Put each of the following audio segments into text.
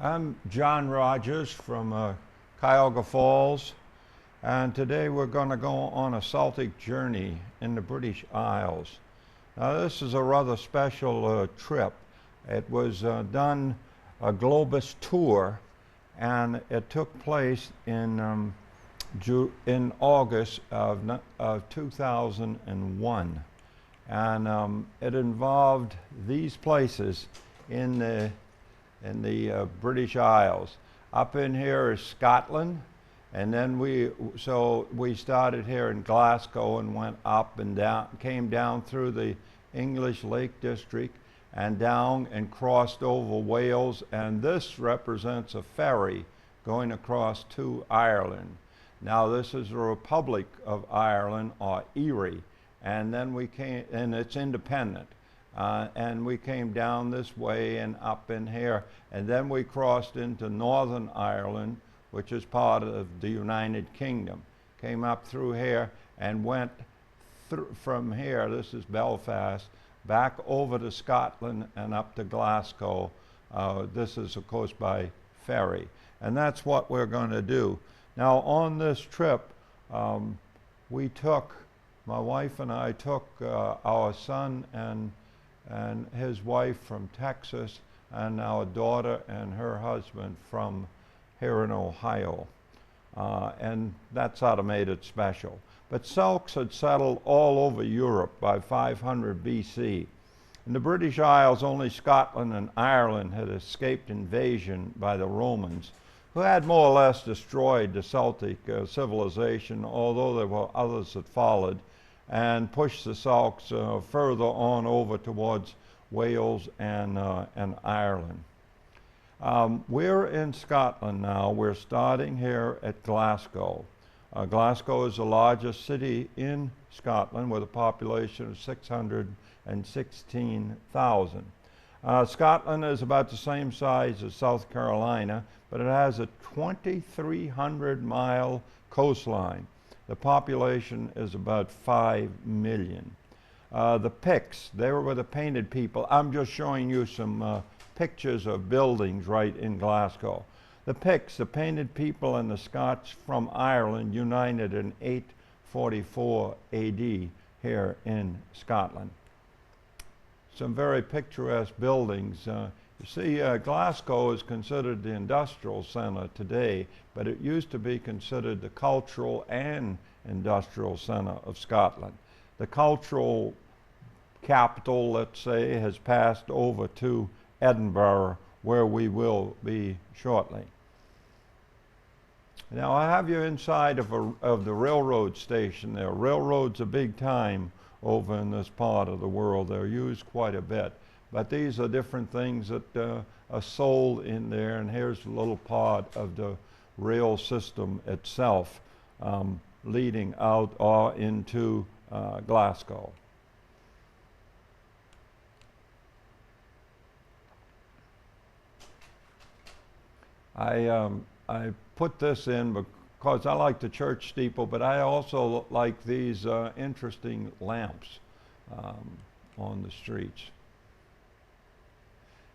I'm John Rodgers from Cuyahoga Falls, and today we're going to go on a Celtic journey in the British Isles. Now, this is a rather special trip. It was done a Globus tour, and it took place in August of 2001, and it involved these places in the British Isles. Up in here is Scotland, and then we started here in Glasgow and went up and down, came down through the English Lake District and down and crossed over Wales, and this represents a ferry going across to Ireland. Now this is the Republic of Ireland, or Erie, and then we came, and it's independent. And we came down this way and up in here, and then we crossed into Northern Ireland, which is part of the United Kingdom. Came up through here and went from here, this is Belfast, back over to Scotland and up to Glasgow. This is of course by ferry, and that's what we're going to do. Now on this trip, my wife and I took our son and his wife from Texas, and our daughter and her husband from here in Ohio. And that's how to made it special. But Celts had settled all over Europe by 500 BC. In the British Isles, only Scotland and Ireland had escaped invasion by the Romans, who had more or less destroyed the Celtic civilization, although there were others that followed, and pushed the Celts further on over towards Wales and Ireland. We're in Scotland now. We're starting here at Glasgow. Glasgow is the largest city in Scotland with a population of 616,000. Scotland is about the same size as South Carolina, but it has a 2,300-mile coastline. The population is about 5 million. The Picts, they were the painted people. I'm just showing you some pictures of buildings right in Glasgow. The Picts, the painted people, and the Scots from Ireland united in 844 AD here in Scotland. Some very picturesque buildings. You see, Glasgow is considered the industrial center today, but it used to be considered the cultural and industrial center of Scotland. The cultural capital, let's say, has passed over to Edinburgh, where we will be shortly. Now I have you inside of the railroad station there. Railroads are big time over in this part of the world. They're used quite a bit. But these are different things that are sold in there, and here's a little part of the rail system itself leading out or into Glasgow. I put this in because I like the church steeple, but I also like these interesting lamps on the streets.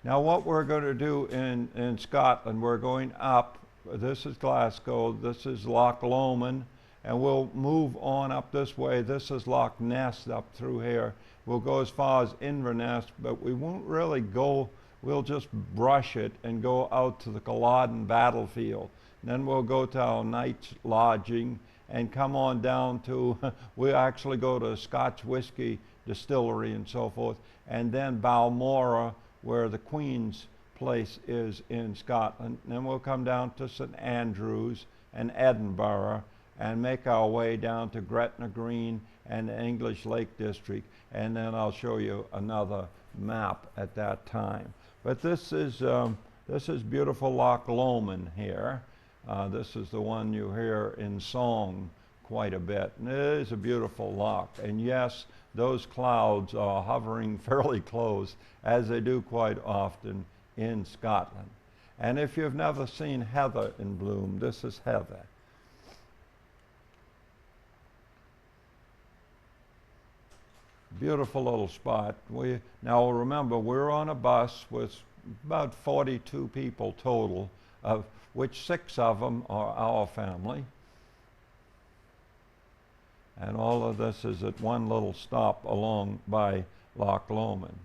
Now what we're going to do in Scotland, we're going up. This is Glasgow, this is Loch Lomond, and we'll move on up this way. This is Loch Ness up through here. We'll go as far as Inverness, but we won't really go, we'll just brush it and go out to the Culloden battlefield. And then we'll go to our night's lodging and come on down to, we actually go to a Scotch whiskey distillery and so forth, and then Balmoral, where the Queen's place is in Scotland. And then we'll come down to St Andrews and Edinburgh and make our way down to Gretna Green and the English Lake District, and then I'll show you another map at that time. But this is beautiful Loch Lomond here. This is the one you hear in song quite a bit. And it is a beautiful loch, and yes, those clouds are hovering fairly close, as they do quite often in Scotland. And if you've never seen heather in bloom, this is heather. Beautiful little spot. Now remember, we're on a bus with about 42 people total, of which 6 of them are our family. And all of this is at one little stop along by Loch Lomond.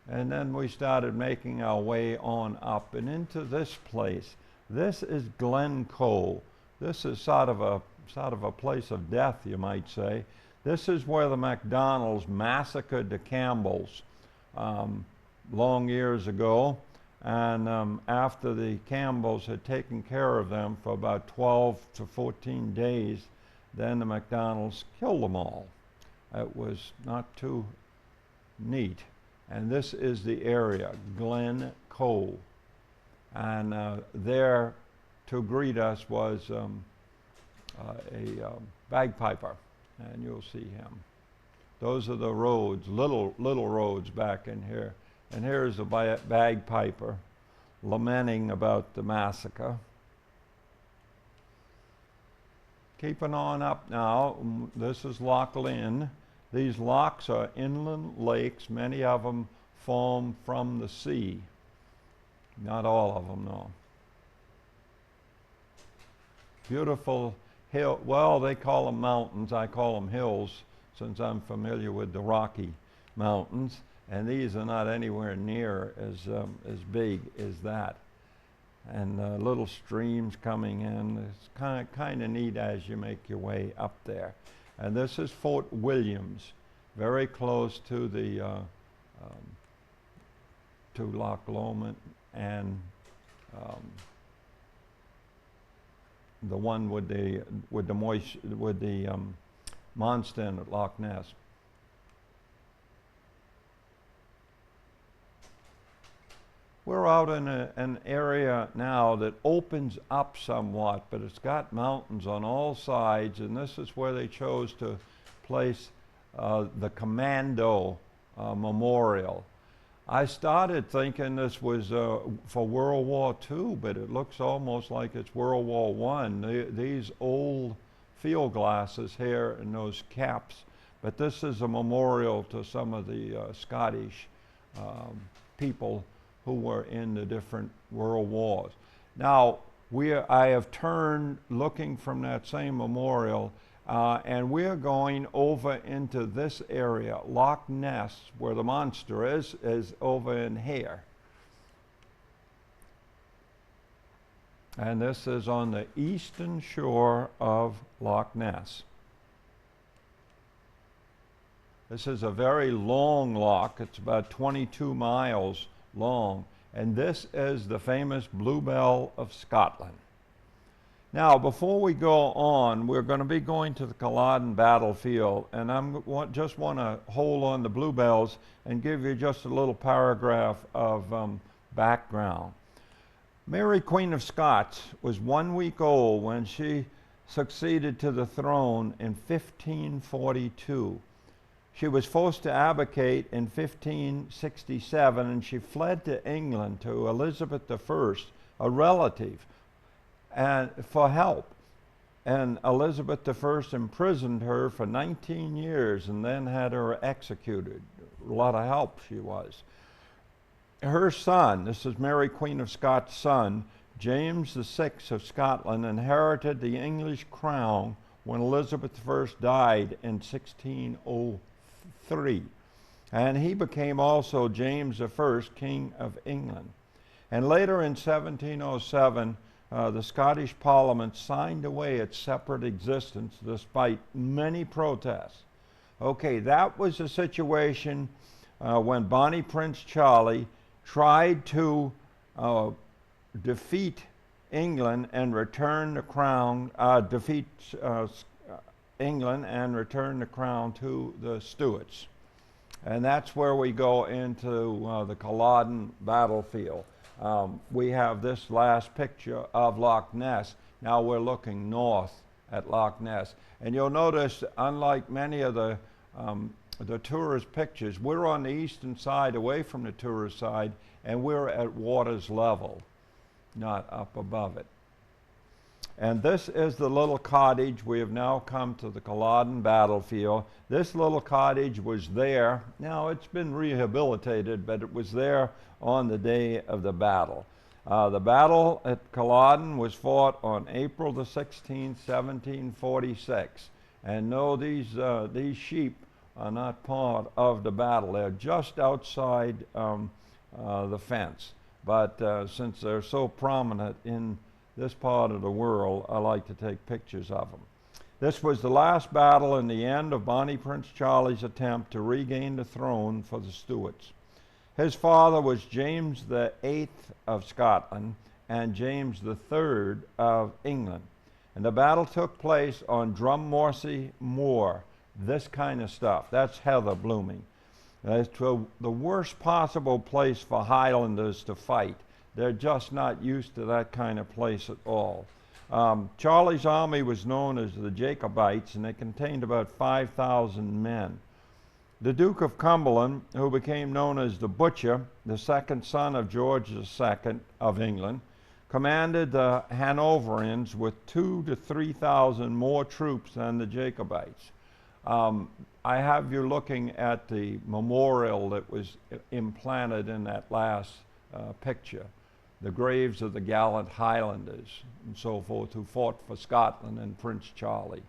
And then we started making our way on up and into this place. This is Glencoe. This is sort of a place of death, you might say. This is where the MacDonalds massacred the Campbells long years ago. And after the Campbells had taken care of them for about 12 to 14 days, then the MacDonalds killed them all. It was not too neat. And this is the area, Glencoe. And there to greet us was a bagpiper, and you'll see him. Those are the roads, little roads back in here. And here's a bagpiper lamenting about the massacre. Keeping on up now, this is Loch Lynn. These lochs are inland lakes. Many of them form from the sea. Not all of them, no. Beautiful hill. Well, they call them mountains. I call them hills, since I'm familiar with the Rocky Mountains. And these are not anywhere near as big as that. And little streams coming in. It's kind of neat as you make your way up there. And this is Fort Williams, very close to the to Loch Lomond and the one with the Monstone at Loch Ness. We're out in an area now that opens up somewhat, but it's got mountains on all sides, and this is where they chose to place the Commando Memorial. I started thinking this was for World War II, but it looks almost like it's World War I. These old field glasses here and those caps, but this is a memorial to some of the Scottish people who were in the different world wars. Now, I have turned looking from that same memorial, and we're going over into this area, Loch Ness, where the monster is over in here. And this is on the eastern shore of Loch Ness. This is a very long loch. It's about 22 miles long, and this is the famous Bluebell of Scotland. Now, before we go on, we're going to be going to the Culloden battlefield, and just want to hold on the Bluebells and give you just a little paragraph of background. Mary, Queen of Scots, was 1 week old when she succeeded to the throne in 1542. She was forced to abdicate in 1567, and she fled to England to Elizabeth I, a relative, and for help. And Elizabeth I imprisoned her for 19 years and then had her executed. A lot of help she was. Her son, this is Mary, Queen of Scots' son, James VI of Scotland, inherited the English crown when Elizabeth I died in 1603. And he became also James I, King of England. And later in 1707, the Scottish Parliament signed away its separate existence despite many protests. Okay, that was the situation when Bonnie Prince Charlie tried to defeat England and return the crown, England and return the crown to the Stuarts. And that's where we go into the Culloden battlefield. We have this last picture of Loch Ness. Now we're looking north at Loch Ness. And you'll notice, unlike many of the tourist pictures, we're on the eastern side, away from the tourist side, and we're at water's level, not up above it. And this is the little cottage. We have now come to the Culloden battlefield. This little cottage was there. Now it's been rehabilitated, but it was there on the day of the battle. The battle at Culloden was fought on April the 16th, 1746. And no, these sheep are not part of the battle. They're just outside the fence. But since they're so prominent in this part of the world, I like to take pictures of them. This was the last battle and the end of Bonnie Prince Charlie's attempt to regain the throne for the Stuarts. His father was James the Eighth of Scotland and James the Third of England. And the battle took place on Drummorsey Moor. This kind of stuff, that's heather blooming. It's the worst possible place for Highlanders to fight. They're just not used to that kind of place at all. Charlie's army was known as the Jacobites, and it contained about 5,000 men. The Duke of Cumberland, who became known as the Butcher, the second son of George II of England, commanded the Hanoverians with 2,000 to 3,000 more troops than the Jacobites. I have you looking at the memorial that was implanted in that last picture. The graves of the gallant Highlanders and so forth who fought for Scotland and Prince Charlie.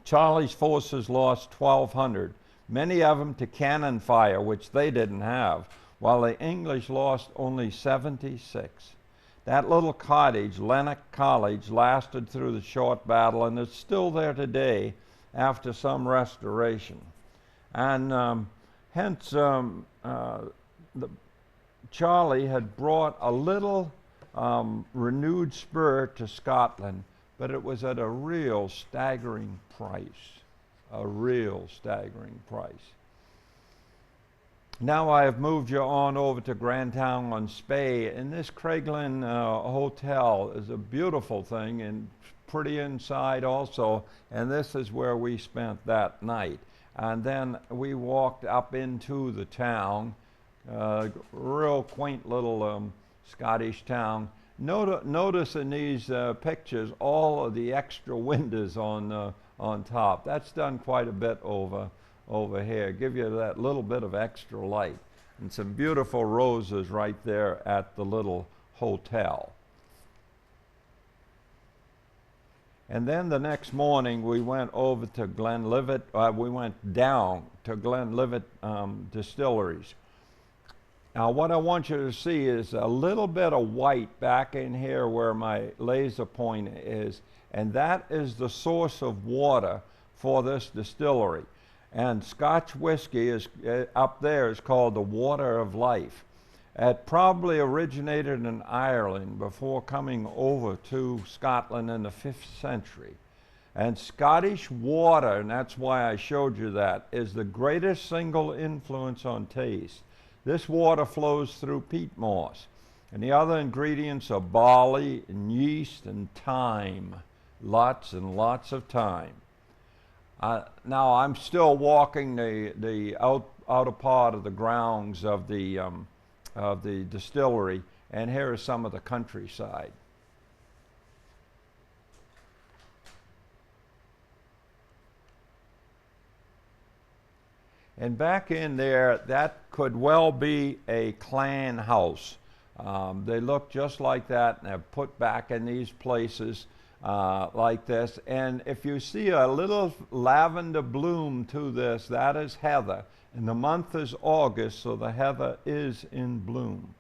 Charlie's forces lost 1,200, many of them to cannon fire, which they didn't have, while the English lost only 76. That little cottage, Lennox College, lasted through the short battle, and it's still there today after some restoration. And hence, Charlie had brought a little renewed spur to Scotland, but it was at a real staggering price. A real staggering price. Now I have moved you on over to Grantown-on-Spey, and this Craiglin Hotel is a beautiful thing and pretty inside also, and this is where we spent that night. And then we walked up into the town, real quaint little Scottish town. Notice in these pictures all of the extra windows on top. That's done quite a bit over here. Give you that little bit of extra light. And some beautiful roses right there at the little hotel. And then the next morning we went over to Glenlivet. We went down to Glenlivet Distilleries. Now what I want you to see is a little bit of white back in here where my laser pointer is, and that is the source of water for this distillery. And Scotch whiskey is up there is called the water of life. It probably originated in Ireland before coming over to Scotland in the 5th century. And Scottish water, and that's why I showed you that, is the greatest single influence on taste. This water flows through peat moss. And the other ingredients are barley and yeast and thyme. Lots and lots of thyme. Now I'm still walking the outer part of the grounds of the distillery, and here is some of the countryside. And back in there, that could well be a clan house. They look just like that, and they're put back in these places like this. And if you see a little lavender bloom to this, that is heather. And the month is August, so the heather is in bloom.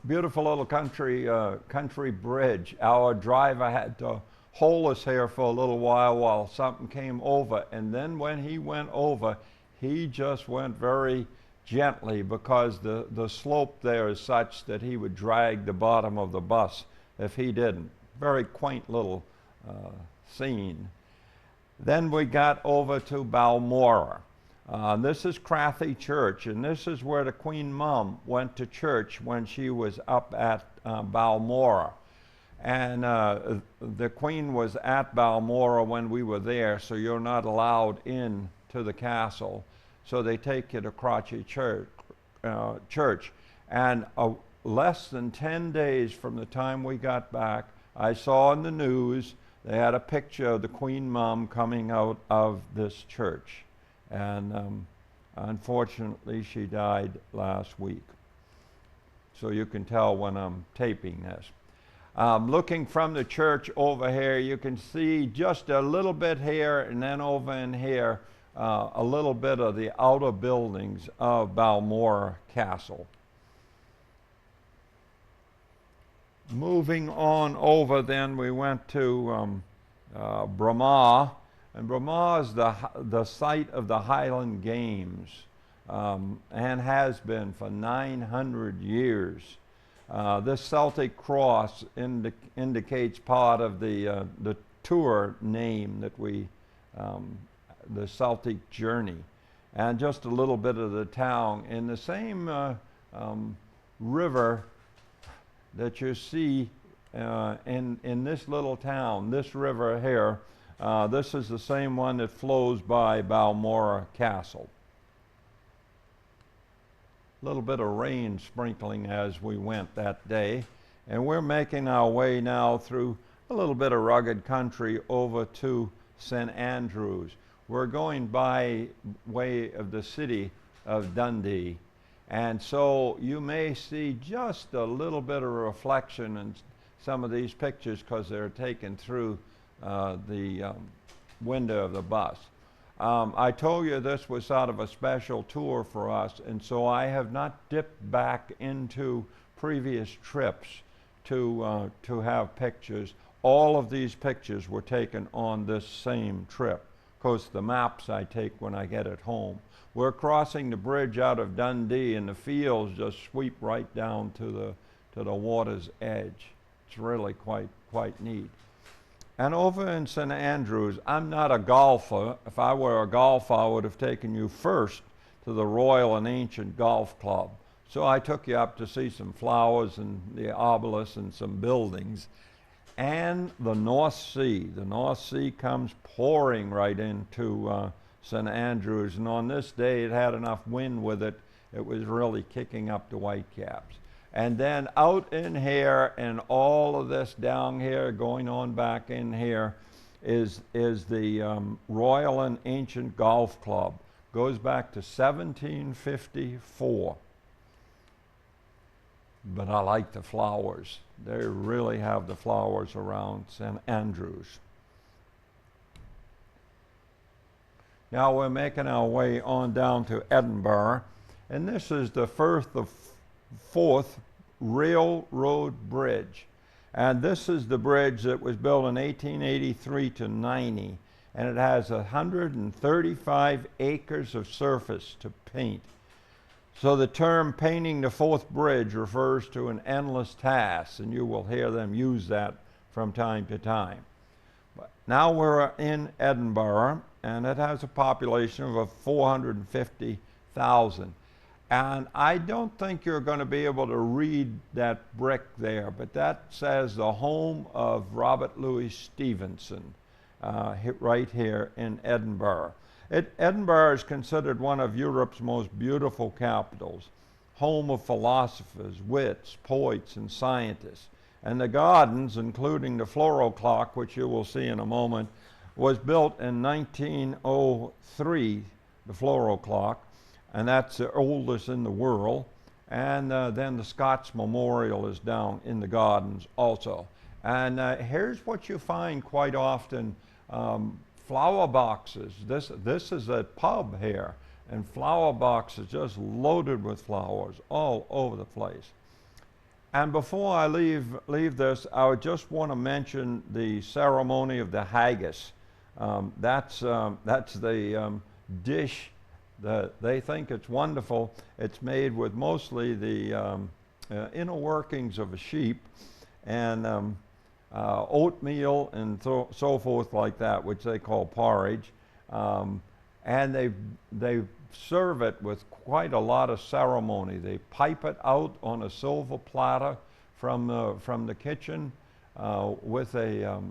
Beautiful little country bridge. Our driver had to hold us here for a little while something came over. And then when he went over, he just went very gently because the slope there is such that he would drag the bottom of the bus if he didn't. Very quaint little scene. Then we got over to Balmora. This is Crathy Church, and this is where the Queen Mum went to church when she was up at Balmora. And the Queen was at Balmora when we were there, so you're not allowed in to the castle. So they take you to Crathy Church. And less than 10 days from the time we got back, I saw in the news they had a picture of the Queen Mum coming out of this church. And unfortunately, she died last week. So you can tell when I'm taping this. Looking from the church over here, you can see just a little bit here, and then over in here, a little bit of the outer buildings of Balmoral Castle. Moving on over, then we went to Braemar, and Braemar is the site of the Highland Games, and has been for 900 years. This Celtic cross indicates part of the tour name that we, the Celtic Journey, and just a little bit of the town. In the same river that you see in this little town, this river here, this is the same one that flows by Balmoral Castle. A little bit of rain sprinkling as we went that day, and we're making our way now through a little bit of rugged country over to St. Andrews. We're going by way of the city of Dundee, and so you may see just a little bit of reflection in some of these pictures because they're taken through the window of the bus. I told you this was sort of a special tour for us, and so I have not dipped back into previous trips to have pictures. All of these pictures were taken on this same trip. Of course, the maps I take when I get it home. We're crossing the bridge out of Dundee, and the fields just sweep right down to the water's edge. It's really quite neat. And over in St. Andrews, I'm not a golfer. If I were a golfer, I would have taken you first to the Royal and Ancient Golf Club. So I took you up to see some flowers and the obelisk and some buildings. And the North Sea. The North Sea comes pouring right into St. Andrews. And on this day, it had enough wind with it, it was really kicking up the whitecaps. And then out in here, and all of this down here, going on back in here, is the Royal and Ancient Golf Club. Goes back to 1754. But I like the flowers. They really have the flowers around St. Andrews. Now we're making our way on down to Edinburgh, and this is the fourth railroad bridge. And this is the bridge that was built in 1883 to 90, and it has 135 acres of surface to paint. So the term painting the fourth bridge refers to an endless task, and you will hear them use that from time to time. But now we're in Edinburgh, and it has a population of 450,000. And I don't think you're going to be able to read that brick there, but that says the home of Robert Louis Stevenson, right here in Edinburgh. Edinburgh is considered one of Europe's most beautiful capitals, home of philosophers, wits, poets, and scientists. And the gardens, including the floral clock, which you will see in a moment, was built in 1903, the floral clock, and that's the oldest in the world. And then the Scots Memorial is down in the gardens also. And here's what you find quite often, flower boxes. This is a pub here, and flower boxes just loaded with flowers all over the place. And before I leave this, I would just want to mention the ceremony of the haggis. That's the dish that they think it's wonderful. It's made with mostly the inner workings of a sheep and oatmeal and so forth like that, which they call porridge. And they serve it with quite a lot of ceremony. They pipe it out on a silver platter from the kitchen with a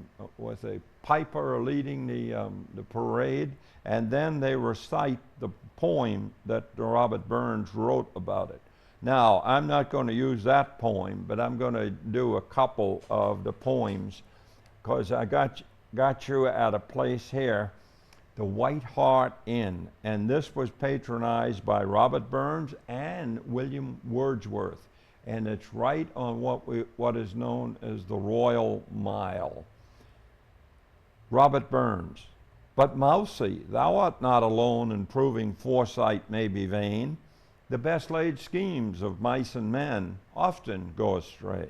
piper leading the parade, and then they recite the poem that Robert Burns wrote about it. Now, I'm not going to use that poem, but I'm going to do a couple of the poems, because I got you at a place here, the White Hart Inn, and this was patronized by Robert Burns and William Wordsworth, and it's right on what is known as the Royal Mile. Robert Burns, but Mousie, thou art not alone in proving foresight may be vain. The best laid schemes of mice and men often go astray.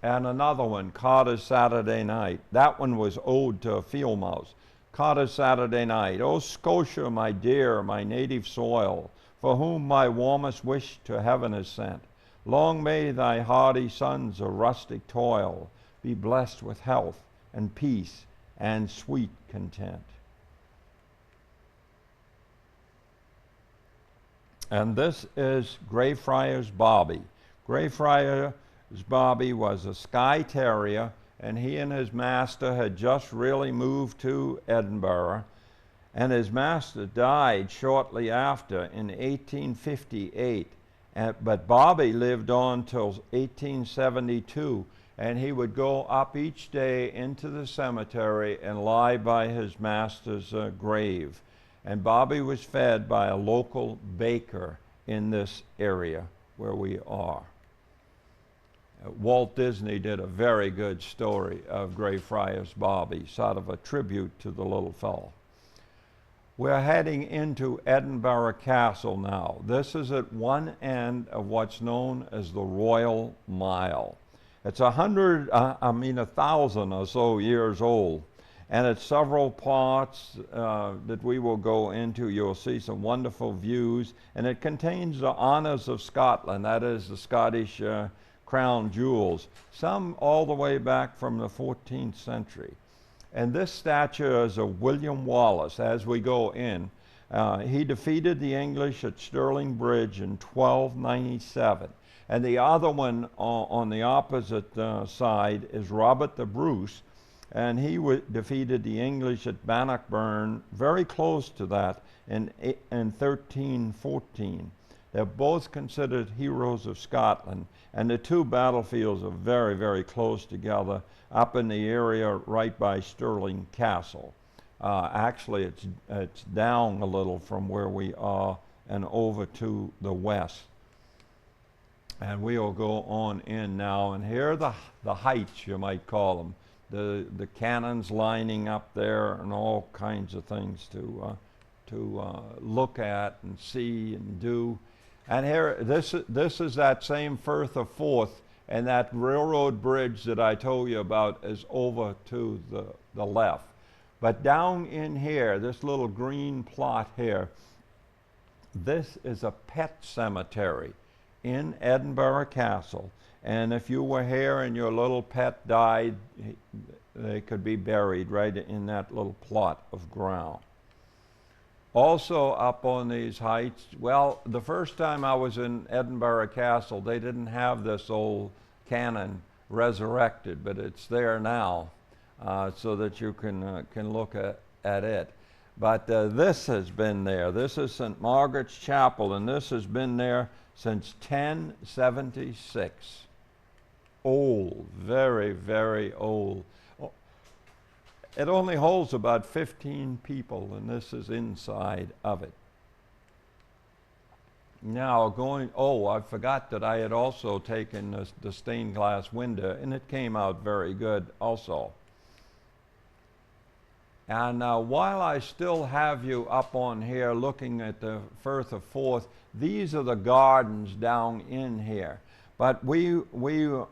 And another one, Carter's Saturday Night. That one was ode to a field mouse. Carter's Saturday Night. O Scotia, my dear, my native soil, for whom my warmest wish to heaven is sent. Long may thy hardy sons of rustic toil be blessed with health and peace and sweet content. And this is Greyfriars Bobby. Greyfriars Bobby was a Skye Terrier, and he and his master had just really moved to Edinburgh, and his master died shortly after in 1858. But Bobby lived on till 1872, and he would go up each day into the cemetery and lie by his master's grave. And Bobby was fed by a local baker in this area where we are. Walt Disney did a very good story of Greyfriars Bobby, sort of a tribute to the little fellow. We're heading into Edinburgh Castle now. This is at one end of what's known as the Royal Mile. It's 1,000 or so years old. And at several parts that we will go into, you'll see some wonderful views. And it contains the honors of Scotland, that is the Scottish crown jewels, some all the way back from the 14th century. And this statue is of William Wallace as we go in. He defeated the English at Stirling Bridge in 1297. And the other one on the opposite side is Robert the Bruce, and he defeated the English at Bannockburn, very close to that, in 1314. They're both considered heroes of Scotland, and the two battlefields are very, very close together up in the area right by Stirling Castle. Actually, it's down a little from where we are and over to the west. And we'll go on in now, and here are the heights, you might call them. The cannons lining up there, and all kinds of things to look at and see and do. And here, this is that same Firth of Forth, and that railroad bridge that I told you about is over to the left. But down in here, this little green plot here, this is a pet cemetery in Edinburgh Castle. And if you were here and your little pet died, they could be buried right in that little plot of ground. Also up on these heights, well, the first time I was in Edinburgh Castle, they didn't have this old cannon resurrected, but it's there now, so that you can look at it. But this has been there. This is St. Margaret's Chapel, and this has been there since 1076. Old, very, very old. It only holds about 15 people, and this is inside of it. Now I forgot that I had also taken the stained glass window, and it came out very good also. And while I still have you up on here looking at the Firth of Forth, these are the gardens down in here. But we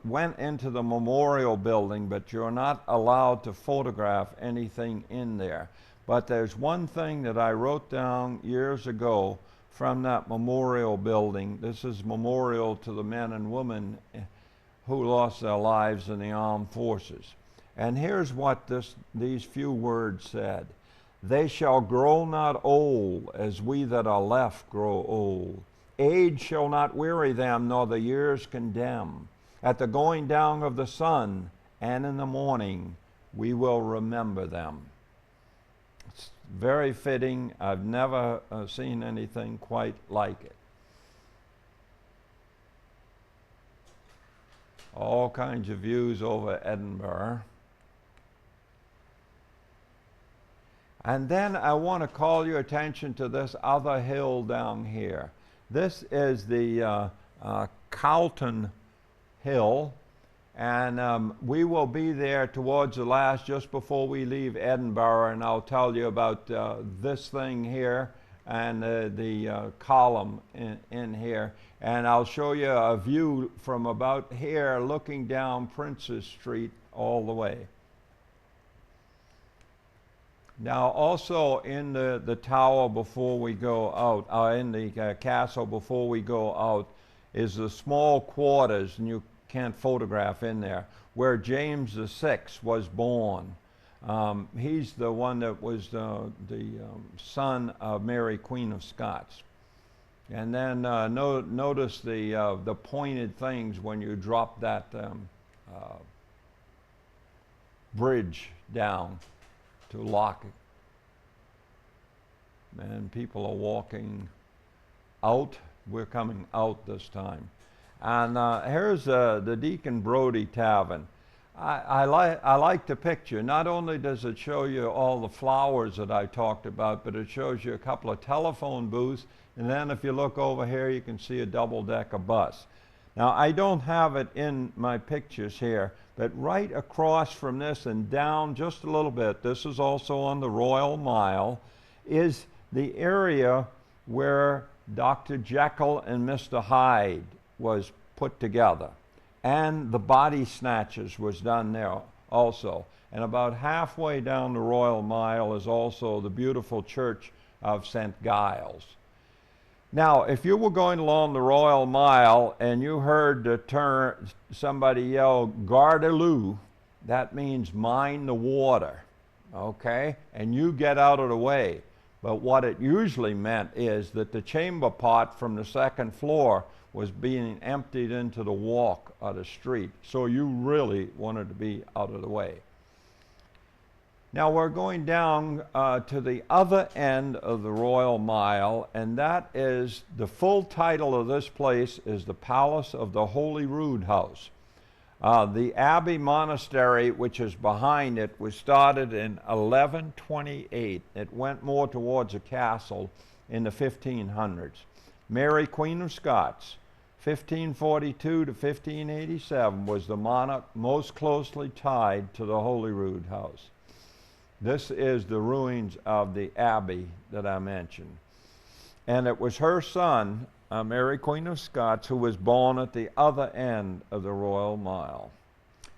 went into the memorial building, but you're not allowed to photograph anything in there. But there's one thing that I wrote down years ago from that memorial building. This is memorial to the men and women who lost their lives in the armed forces. And here's what these few words said. They shall grow not old as we that are left grow old. Age shall not weary them, nor the years condemn. At the going down of the sun and in the morning, we will remember them. It's very fitting. I've never seen anything quite like it. All kinds of views over Edinburgh. And then I want to call your attention to this other hill down here. This is the Calton Hill, and we will be there towards the last, just before we leave Edinburgh, and I'll tell you about this thing here and the column in here, and I'll show you a view from about here looking down Princes Street all the way. Now also in the tower before we go out, in the castle before we go out, is the small quarters, and you can't photograph in there, where James VI was born. He's the one that was the son of Mary, Queen of Scots. And then notice the pointed things when you drop that bridge down to lock it. And people are walking out. We're coming out this time. And here's the Deacon Brodie Tavern. I like the picture. Not only does it show you all the flowers that I talked about, but it shows you a couple of telephone booths, and then if you look over here you can see a double-decker bus. Now I don't have it in my pictures here, but right across from this and down just a little bit, this is also on the Royal Mile, is the area where Dr. Jekyll and Mr. Hyde was put together. And the body snatches was done there also. And about halfway down the Royal Mile is also the beautiful church of St. Giles. Now, if you were going along the Royal Mile and you heard somebody yell, "Gardaloo," that means mind the water, okay? And you get out of the way. But what it usually meant is that the chamber pot from the second floor was being emptied into the walk of the street. So you really wanted to be out of the way. Now we're going down to the other end of the Royal Mile, and that is, the full title of this place is the Palace of the Holy Rood House. The Abbey Monastery, which is behind it, was started in 1128. It went more towards a castle in the 1500s. Mary, Queen of Scots, 1542 to 1587, was the monarch most closely tied to the Holy Rood House. This is the ruins of the abbey that I mentioned. And it was her son, Mary, Queen of Scots, who was born at the other end of the Royal Mile.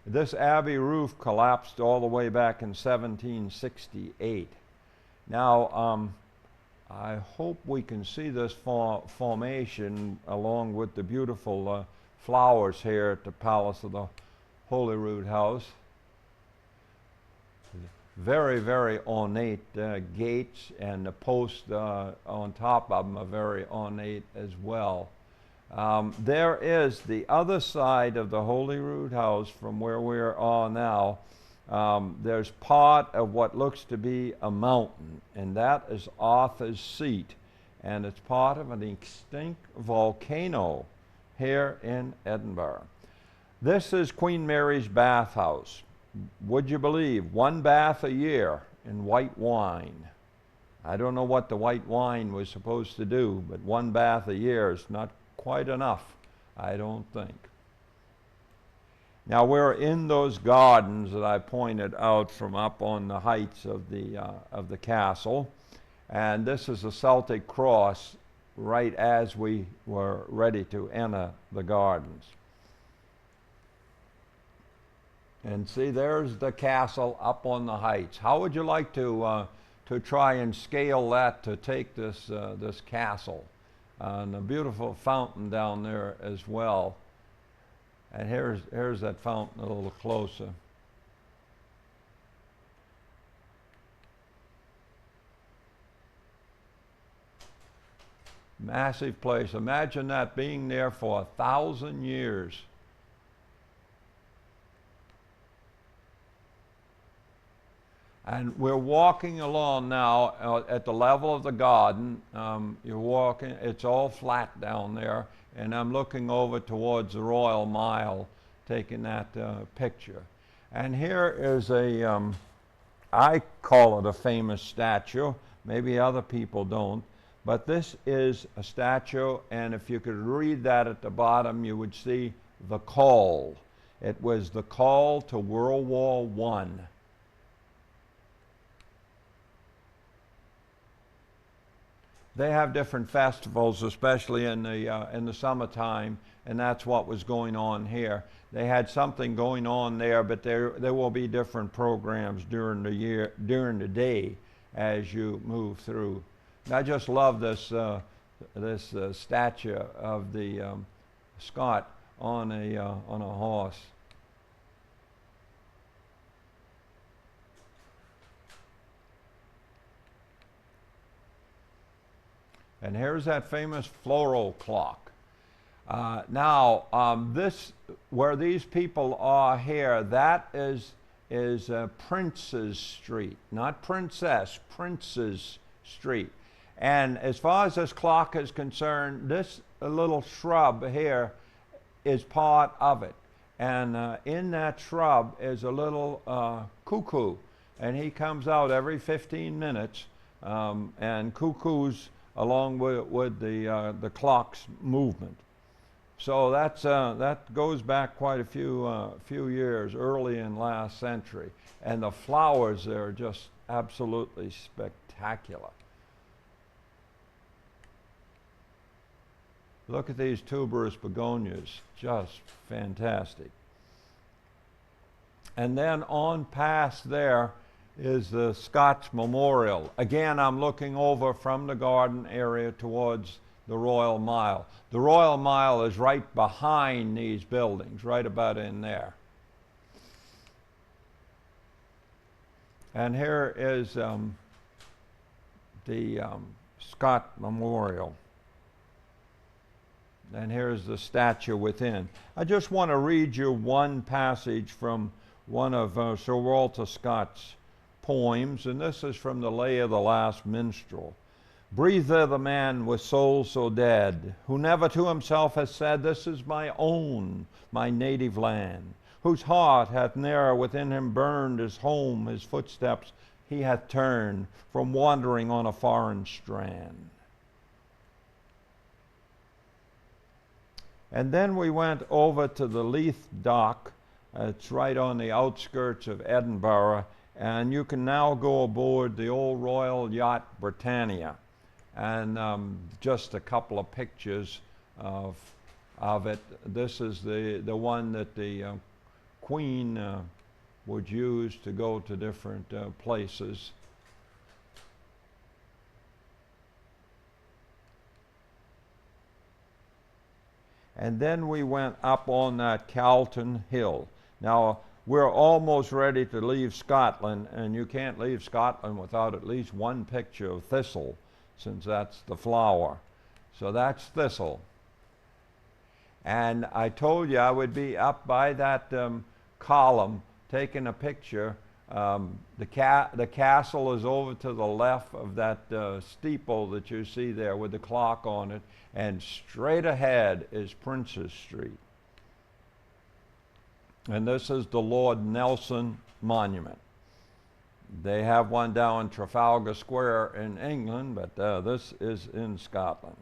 This abbey roof collapsed all the way back in 1768. Now, I hope we can see this formation along with the beautiful flowers here at the Palace of the Holy Rood House. Very, very ornate gates, and the posts on top of them are very ornate as well. There is the other side of the Holy Rood House from where we are now. There's part of what looks to be a mountain, and that is Arthur's Seat, and it's part of an extinct volcano here in Edinburgh. This is Queen Mary's bathhouse. Would you believe, 1 bath a year in white wine? I don't know what the white wine was supposed to do, but 1 bath a year is not quite enough, I don't think. Now we're in those gardens that I pointed out from up on the heights of the castle, and this is a Celtic cross right as we were ready to enter the gardens. And see, there's the castle up on the heights. How would you like to try and scale that to take this castle? And a beautiful fountain down there as well. And here's that fountain a little closer. Massive place. Imagine that, being there for 1,000 years. And we're walking along now at the level of the garden. You're walking, it's all flat down there, and I'm looking over towards the Royal Mile taking that picture. And here is a, I call it a famous statue. Maybe other people don't. But this is a statue, and if you could read that at the bottom, you would see the call. It was the call to World War I. They have different festivals, especially in the summertime, and that's what was going on here. They had something going on there, but there will be different programs during the year, during the day, as you move through. And I just love this statue of the Scot on a horse. And here's that famous floral clock. This, where these people are here, that is Prince's Street, not Princess, Prince's Street. And as far as this clock is concerned, this little shrub here is part of it. And in that shrub is a little cuckoo, and he comes out every 15 minutes, and cuckoos along with the clock's movement. So that goes back quite a few years, early in last century. And the flowers there are just absolutely spectacular. Look at these tuberous begonias, just fantastic. And then on past there is the Scots Memorial. Again, I'm looking over from the garden area towards the Royal Mile. The Royal Mile is right behind these buildings, right about in there. And here is the Scott Memorial. And here's the statue within. I just want to read you one passage from one of Sir Walter Scott's poems, and this is from the Lay of the Last Minstrel. Breathe there the man with soul so dead, who never to himself has said, this is my own, my native land, whose heart hath ne'er within him burned his home, his footsteps he hath turned from wandering on a foreign strand. And then we went over to the Leith Dock. It's right on the outskirts of Edinburgh, and you can now go aboard the old Royal Yacht Britannia. And just a couple of pictures of it. This is the one that the Queen would use to go to different places. And then we went up on that Calton Hill. Now, we're almost ready to leave Scotland, and you can't leave Scotland without at least one picture of thistle, since that's the flower. So that's thistle. And I told you I would be up by that column taking a picture. The castle is over to the left of that steeple that you see there with the clock on it, and straight ahead is Prince's Street. And this is the Lord Nelson Monument. They have one down in Trafalgar Square in England, but this is in Scotland.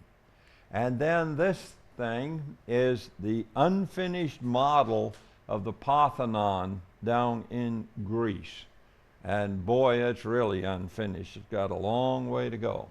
And then this thing is the unfinished model of the Parthenon down in Greece. And boy, it's really unfinished. It's got a long way to go.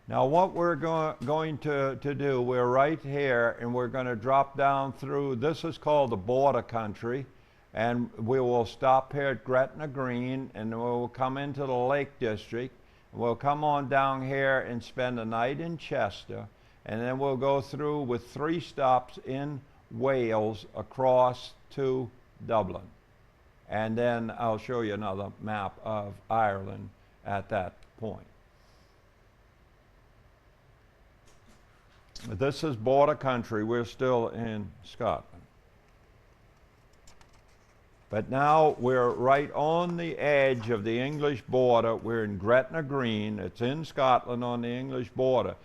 Now what we're going to do, we're right here, and we're going to drop down through, this is called the border country, and we will stop here at Gretna Green, and we'll come into the Lake District. We'll come on down here and spend the night in Chester, and then we'll go through with 3 stops in Wales across to Dublin. And then I'll show you another map of Ireland at that point. This is border country. We're still in Scotland. But now we're right on the edge of the English border. We're in Gretna Green. It's in Scotland on the English border.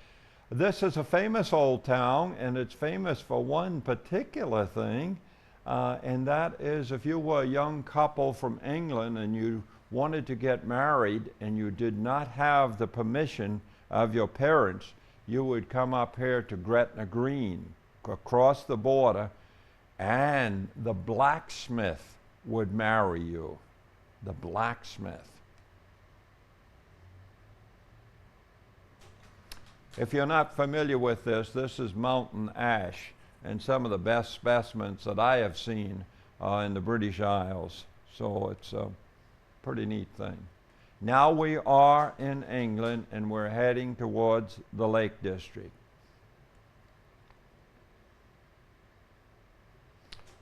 This is a famous old town, and it's famous for one particular thing, and that is if you were a young couple from England and you wanted to get married and you did not have the permission of your parents, you would come up here to Gretna Green, across the border, and the blacksmith would marry you. The blacksmith. If you're not familiar with this is mountain ash, and some of the best specimens that I have seen in the British Isles. So it's a pretty neat thing. Now we are in England, and we're heading towards the Lake District.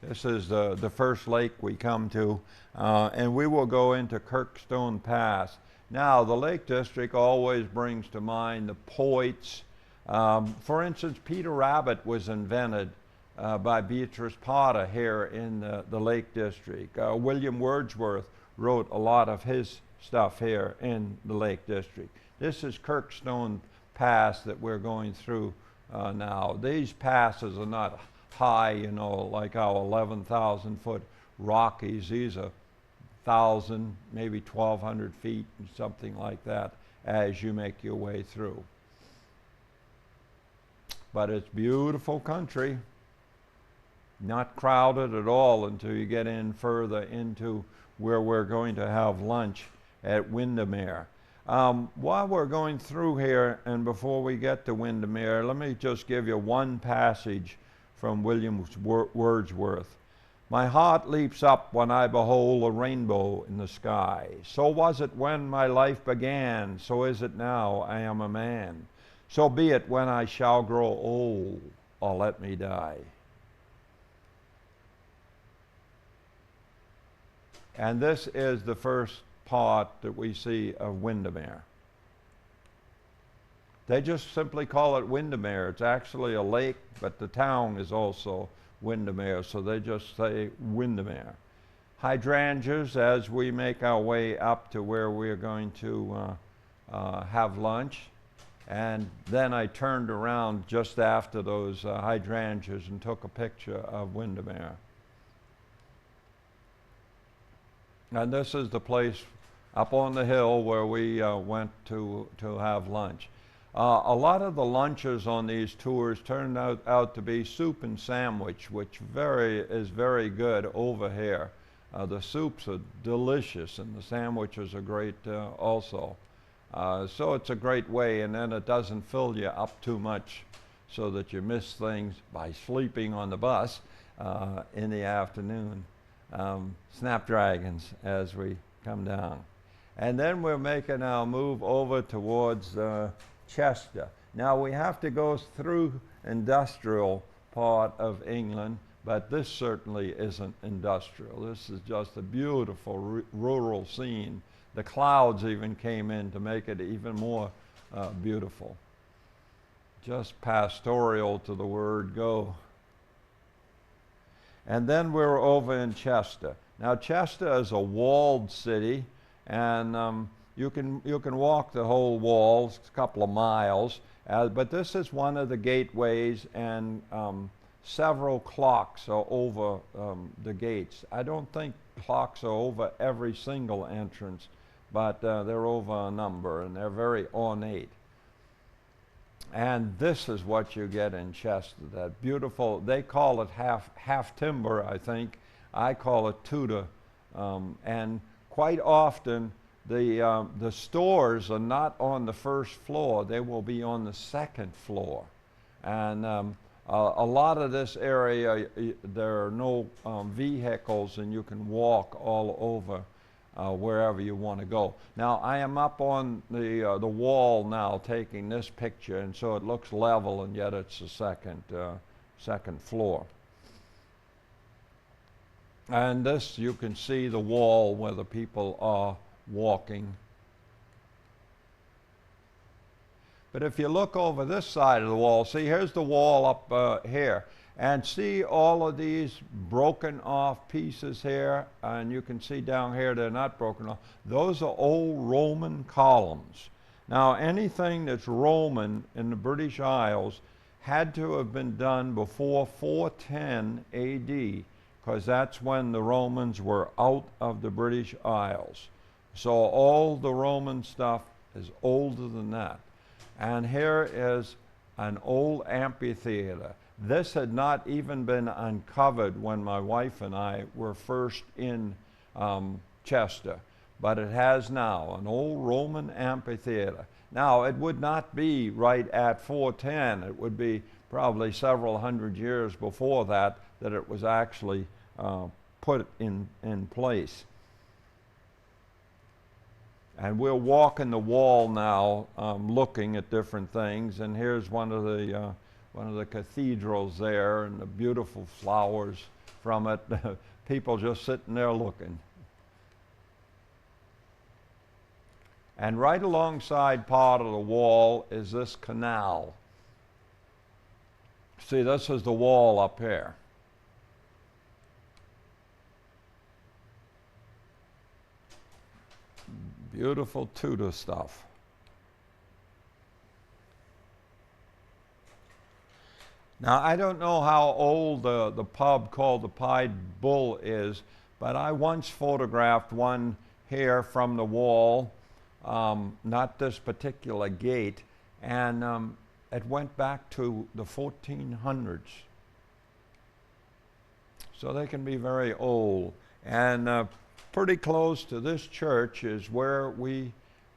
This is the first lake we come to, and we will go into Kirkstone Pass. Now, the Lake District always brings to mind the poets. For instance, Peter Rabbit was invented by Beatrice Potter here in the Lake District. William Wordsworth wrote a lot of his stuff here in the Lake District. This is Kirkstone Pass that we're going through now. These passes are not high, you know, like our 11,000 foot Rockies. These are 1,000, maybe 1,200 feet, something like that, as you make your way through. But it's beautiful country, not crowded at all until you get in further into where we're going to have lunch at Windermere. While we're going through here, and before we get to Windermere, let me just give you one passage from William Wordsworth. My heart leaps up when I behold a rainbow in the sky. So was it when my life began, so is it now I am a man. So be it when I shall grow old, or let me die. And this is the first part that we see of Windermere. They just simply call it Windermere. It's actually a lake, but the town is also Windermere, so they just say Windermere. Hydrangeas as we make our way up to where we're going to have lunch. And then I turned around just after those hydrangeas and took a picture of Windermere. And this is the place up on the hill where we went to have lunch. A lot of the lunches on these tours turned out to be soup and sandwich, which is very good over here. The soups are delicious, and the sandwiches are great also. So it's a great way, and then it doesn't fill you up too much so that you miss things by sleeping on the bus in the afternoon. Snapdragons as we come down. And then we're making our move over towards Chester. Now we have to go through industrial part of England, but this certainly isn't industrial. This is just a beautiful rural scene. The clouds even came in to make it even more beautiful. Just pastoral to the word go. And then we're over in Chester. Now Chester is a walled city, and you can walk the whole walls, a couple of miles, but this is one of the gateways, and several clocks are over the gates. I don't think clocks are over every single entrance, but they're over a number, and they're very ornate. And this is what you get in Chester, that beautiful, they call it half timber, I think. I call it Tudor. And quite often, the stores are not on the first floor. They will be on the second floor. And a lot of this area, there are no vehicles, and you can walk all over wherever you want to go. Now, I am up on the wall now taking this picture, and so it looks level, and yet it's the second floor. And this, you can see the wall where the people are walking. But if you look over this side of the wall, see, here's the wall up here. And see all of these broken off pieces here, and you can see down here they're not broken off. Those are old Roman columns. Now, anything that's Roman in the British Isles had to have been done before 410 AD, because that's when the Romans were out of the British Isles. So all the Roman stuff is older than that. And here is an old amphitheater. This had not even been uncovered when my wife and I were first in Chester, but it has now, an old Roman amphitheater. Now, it would not be right at 410. It would be probably several hundred years before that it was actually put in place. And we'll walk in the wall now, looking at different things. And here's one of the cathedrals there, and the beautiful flowers from it. People just sitting there looking. And right alongside part of the wall is this canal. See, this is the wall up here. Beautiful Tudor stuff. Now, I don't know how old the pub called the Pied Bull is, but I once photographed one here from the wall, not this particular gate, and it went back to the 1400s. So they can be very old. And pretty close to this church is where we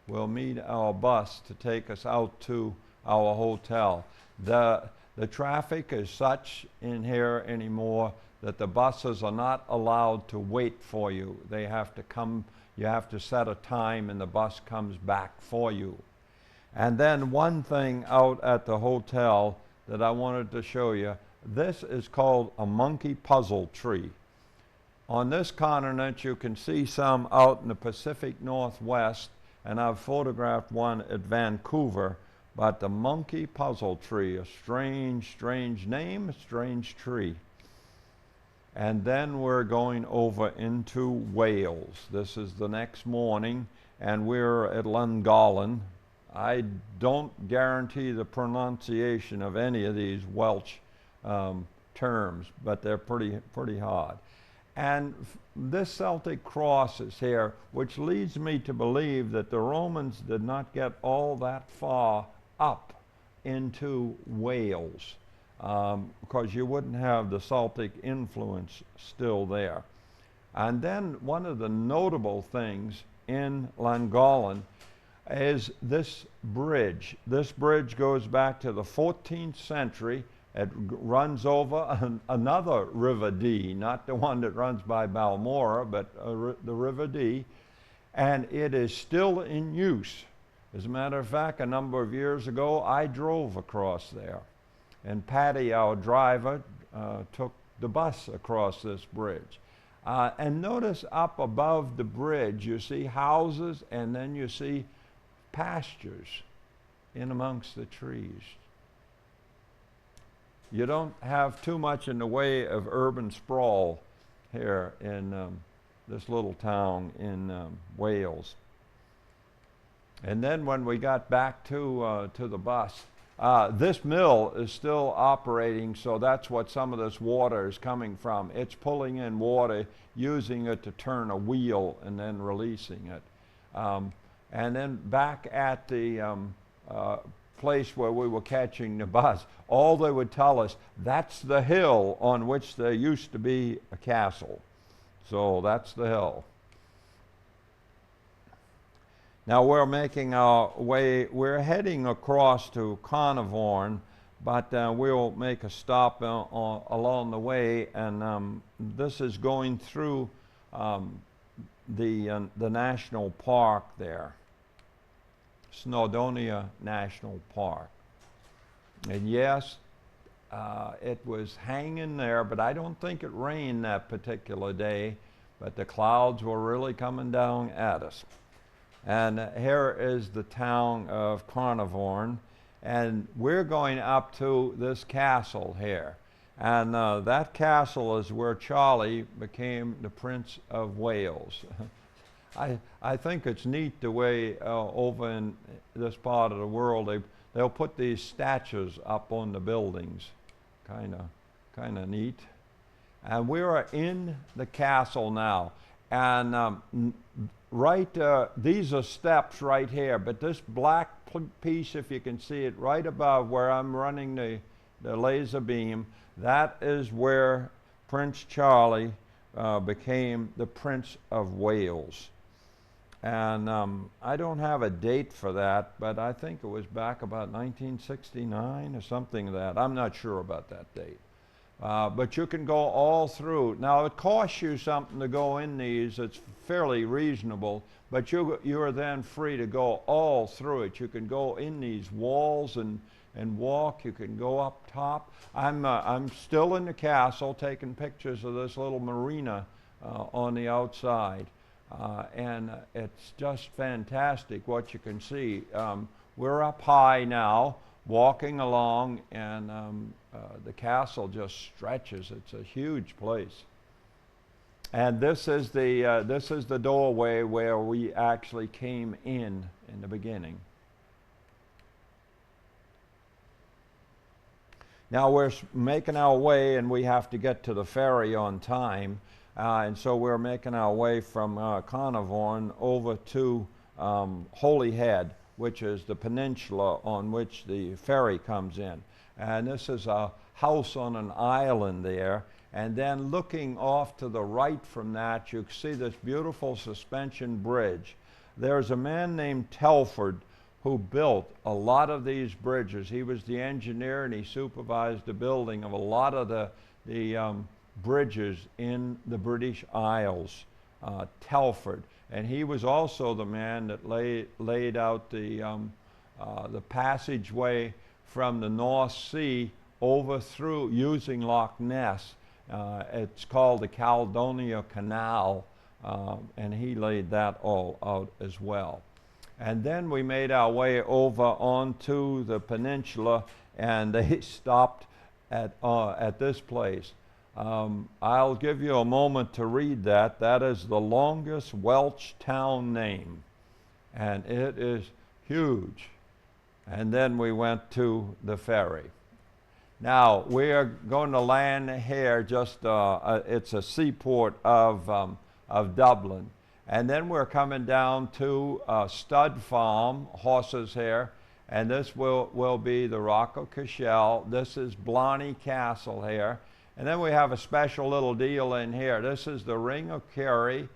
will meet our bus to take us out to our hotel. The traffic is such in here anymore that the buses are not allowed to wait for you. They have to come, you have to set a time and the bus comes back for you. And then one thing out at the hotel that I wanted to show you, this is called a monkey puzzle tree. On this continent, you can see some out in the Pacific Northwest, and I've photographed one at Vancouver, but the monkey puzzle tree, a strange, strange name, a strange tree. And then we're going over into Wales. This is the next morning, and we're at Llangollen. I don't guarantee the pronunciation of any of these Welsh terms, but they're pretty hard. And this Celtic cross is here, which leads me to believe that the Romans did not get all that far up into Wales, because you wouldn't have the Celtic influence still there. And then one of the notable things in Llangollen is this bridge. This bridge goes back to the 14th century. It runs over another River Dee, not the one that runs by Balmora, but the River Dee, and it is still in use. As a matter of fact, a number of years ago, I drove across there, and Patty, our driver, took the bus across this bridge. And notice up above the bridge, you see houses, and then you see pastures in amongst the trees. You don't have too much in the way of urban sprawl here in this little town in Wales. And then when we got back to the bus, this mill is still operating, so that's what some of this water is coming from. It's pulling in water, using it to turn a wheel and then releasing it. And then back at the place where we were catching the bus, all they would tell us, that's the hill on which there used to be a castle. So that's the hill. Now we're making our way, we're heading across to Carnarvon, but we'll make a stop along the way, and this is going through the national park there. Snowdonia National Park. And yes, it was hanging there, but I don't think it rained that particular day, but the clouds were really coming down at us. And here is the town of Carnarvon, and we're going up to this castle here. And that castle is where Charlie became the Prince of Wales. I think it's neat the way over in this part of the world they'll put these statues up on the buildings, kind of neat. And we are in the castle now, and these are steps right here, but this black piece, if you can see it right above where I'm running the laser beam, that is where Prince Charlie became the Prince of Wales. And I don't have a date for that, but I think it was back about 1969 or something like that. I'm not sure about that date. But you can go all through. Now, it costs you something to go in these. It's fairly reasonable, but you are then free to go all through it. You can go in these walls and walk. You can go up top. I'm still in the castle taking pictures of this little marina on the outside. And it's just fantastic what you can see. We're up high now, walking along, and the castle just stretches. It's a huge place. And this is the doorway where we actually came in the beginning. Now we're making our way, and we have to get to the ferry on time. And so we're making our way from Carnarvon over to Holyhead, which is the peninsula on which the ferry comes in. And this is a house on an island there. And then looking off to the right from that, you see this beautiful suspension bridge. There's a man named Telford who built a lot of these bridges. He was the engineer, and he supervised the building of a lot of the bridges in the British Isles, Telford. And he was also the man that laid out the passageway from the North Sea over through using Loch Ness. It's called the Caledonia Canal, and he laid that all out as well. And then we made our way over onto the peninsula, and they stopped at this place. I'll give you a moment to read that. That is the longest Welsh town name, and it is huge. And then we went to the ferry. Now we are going to land here. It's a seaport of Dublin, and then we're coming down to Stud Farm, horses here, and this will be the Rock of Cashel. This is Blarney Castle here. And then we have a special little deal in here. This is the Ring of Kerry,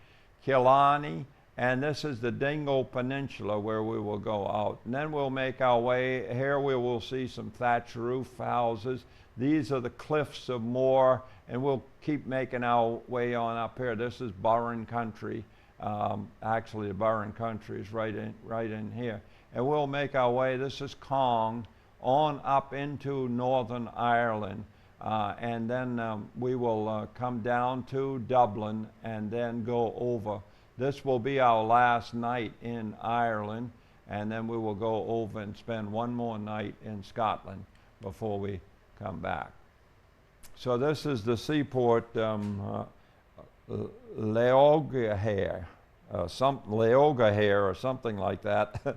Killarney, and this is the Dingle Peninsula where we will go out. And then we'll make our way. Here we will see some thatch roof houses. These are the cliffs of Moher, and we'll keep making our way on up here. This is Burren Country. Actually, the Burren Country is right in here. And we'll make our way. This is Cong, on up into Northern Ireland. And then we will come down to Dublin and then go over. This will be our last night in Ireland, and then we will go over and spend one more night in Scotland before we come back. So this is the seaport, Leogahere, or something like that,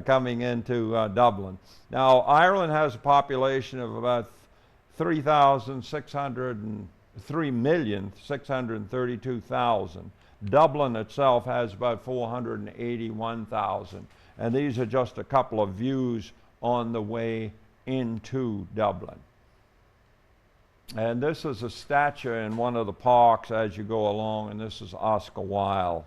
coming into Dublin. Now, Ireland has a population of about 3,632,000. Dublin itself has about 481,000. And these are just a couple of views on the way into Dublin. And this is a statue in one of the parks as you go along, and this is Oscar Wilde.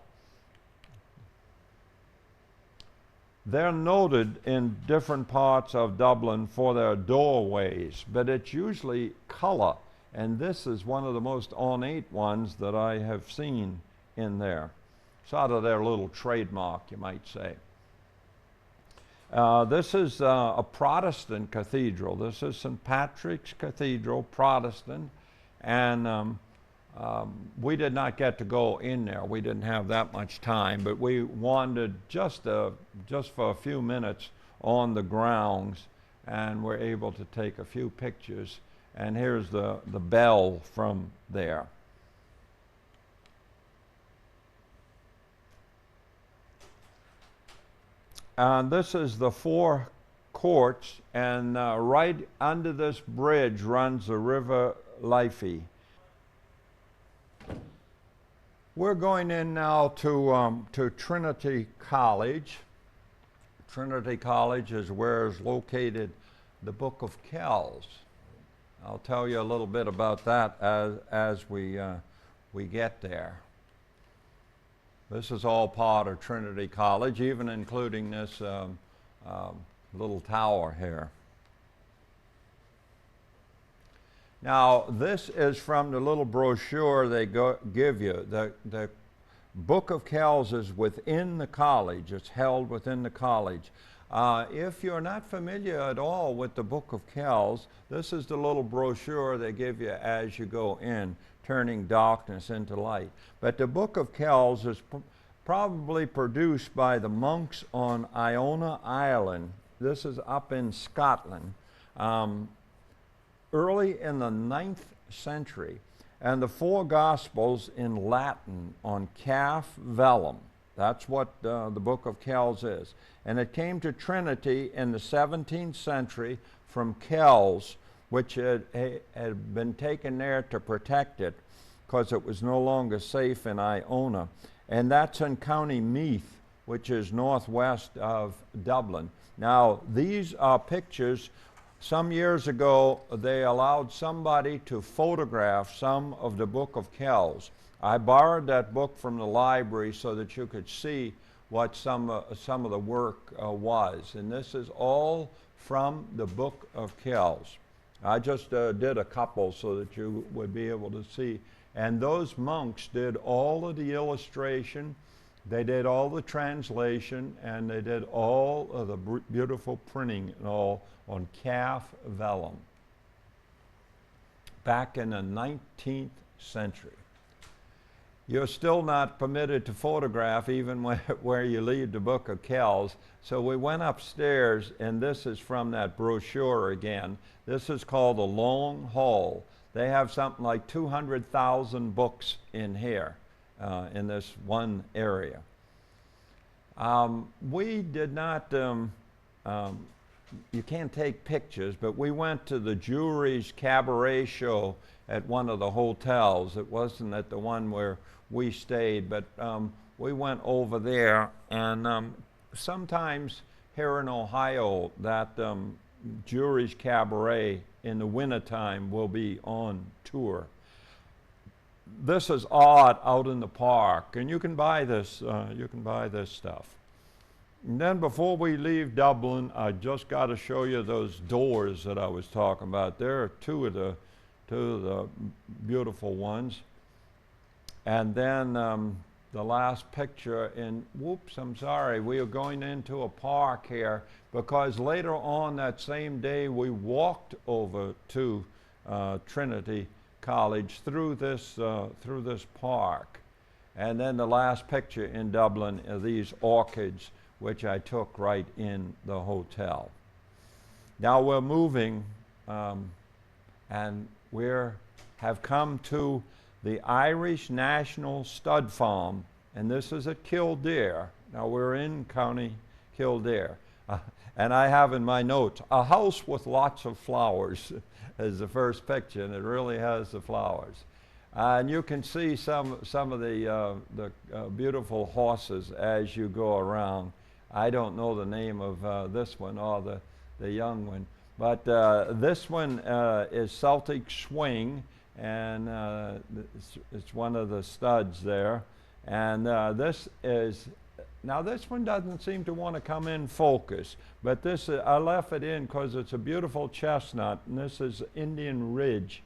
They're noted in different parts of Dublin for their doorways, but it's usually color, and this is one of the most ornate ones that I have seen in there. Sort of their little trademark, you might say. This is a Protestant cathedral. This is St. Patrick's Cathedral, Protestant, and we did not get to go in there. We didn't have that much time, but we wandered just for a few minutes on the grounds, and were able to take a few pictures. And here's the bell from there. This is the four courts, and right under this bridge runs the River Liffey. We're going in now to Trinity College. Trinity College is where is located the Book of Kells. I'll tell you a little bit about that as we get there. This is all part of Trinity College, even including this little tower here. Now, this is from the little brochure they give you. The Book of Kells is within the college. It's held within the college. If you're not familiar at all with the Book of Kells, this is the little brochure they give you as you go in, turning darkness into light. But the Book of Kells is probably produced by the monks on Iona Island. This is up in Scotland. Early in the 9th century, and the four Gospels in Latin on calf vellum. That's what the Book of Kells is. And it came to Trinity in the 17th century from Kells, which had been taken there to protect it because it was no longer safe in Iona. And that's in County Meath, which is northwest of Dublin. Now, these are pictures. Some years ago, they allowed somebody to photograph some of the Book of Kells. I borrowed that book from the library so that you could see what some of the work was. And this is all from the Book of Kells. I just did a couple so that you would be able to see. And those monks did all of the illustration, they did all the translation, and they did all of the beautiful printing and all on calf vellum back in the 19th century. You're still not permitted to photograph even where you leave the Book of Kells. So we went upstairs, and this is from that brochure again. This is called the Long Hall. They have something like 200,000 books in here, in this one area. We did not, you can't take pictures, but we went to the Jury's Cabaret show at one of the hotels. It wasn't at the one where we stayed, but we went over there, and sometimes here in Ohio, that Jury's Cabaret in the wintertime will be on tour. This is art out in the park, and you can buy this stuff. And then before we leave Dublin, I just got to show you those doors that I was talking about. There are two of the beautiful ones. And then the last picture in, whoops, I'm sorry, we are going into a park here because later on that same day we walked over to Trinity College through this park. And then the last picture in Dublin are these orchids, which I took right in the hotel. Now we're moving, and we have come to the Irish National Stud Farm, and this is at Kildare. Now we're in County Kildare. And I have in my notes, a house with lots of flowers is the first picture, and it really has the flowers. And you can see some of the beautiful horses as you go around. I don't know the name of this one or the young one, but this one is Celtic Swing, and it's one of the studs there. And this one doesn't seem to want to come in focus, but this I left it in because it's a beautiful chestnut, and this is Indian Ridge.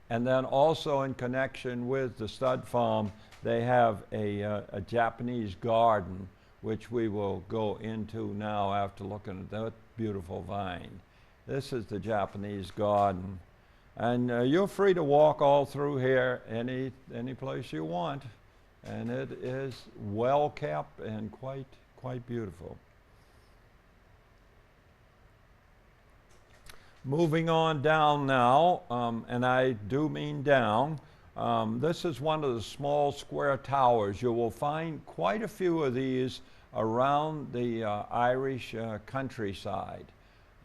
And then also in connection with the stud farm, they have a Japanese garden, which we will go into now after looking at that beautiful vine. This is the Japanese garden. And you're free to walk all through here any place you want. And it is well kept and quite beautiful. Moving on down now, and I do mean down, this is one of the small square towers. You will find quite a few of these around the Irish countryside.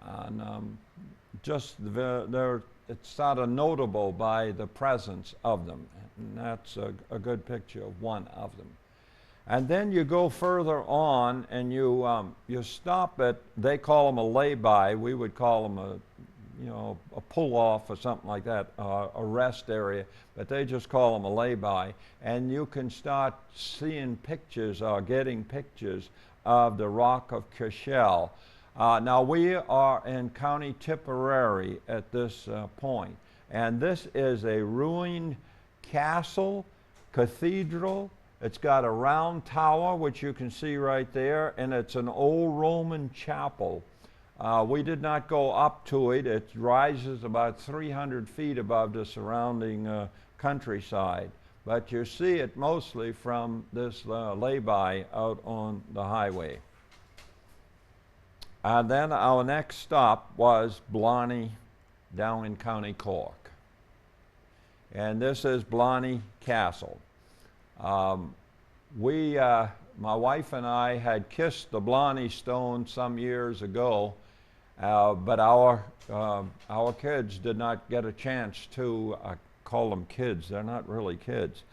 And it's sort of notable by the presence of them. And that's a good picture of one of them. And then you go further on and you stop at, they call them a lay-by, we would call them a pull-off or something like that, a rest area, but they just call them a lay-by. And you can start seeing pictures or getting pictures of the Rock of Cashel. Now we are in County Tipperary at this point, and this is a ruined castle, cathedral. It's got a round tower, which you can see right there, and it's an old Roman chapel. We did not go up to it. It rises about 300 feet above the surrounding countryside. But you see it mostly from this lay-by out on the highway. And then our next stop was Blarney down in County Cork. And this is Blarney Castle. My wife and I had kissed the Blarney Stone some years ago, but our kids did not get a chance to, I call them kids, they're not really kids.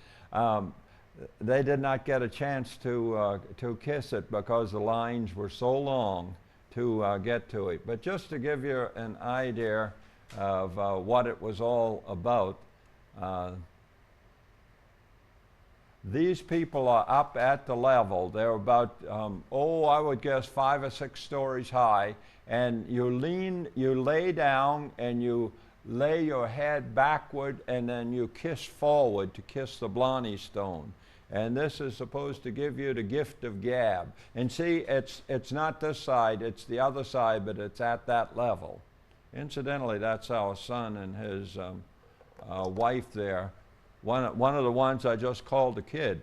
They did not get a chance to kiss it because the lines were so long to get to it. But just to give you an idea of what it was all about, these people are up at the level. They're about, I would guess 5 or 6 stories high, and you lay down and you lay your head backward and then you kiss forward to kiss the Blarney Stone. And this is supposed to give you the gift of gab. And see, it's not this side, it's the other side, but it's at that level. Incidentally, that's our son and his wife there. One of the ones I just called a kid.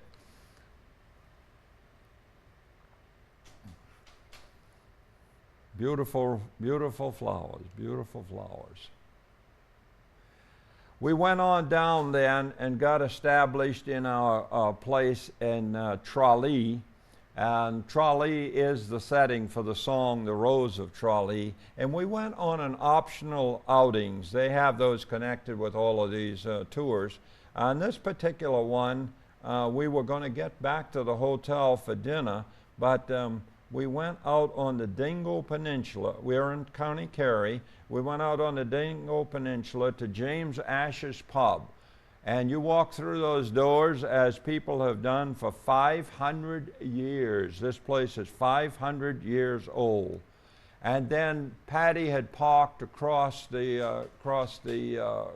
Beautiful, beautiful flowers, beautiful flowers. We went on down then and got established in our place in Tralee. And Tralee is the setting for the song, The Rose of Tralee. And we went on an optional outings. They have those connected with all of these tours. On this particular one, we were going to get back to the hotel for dinner, but we went out on the Dingle Peninsula. We're in County Kerry. We went out on the Dingle Peninsula to James Ash's Pub. And you walk through those doors as people have done for 500 years. This place is 500 years old. And then Patty had parked across the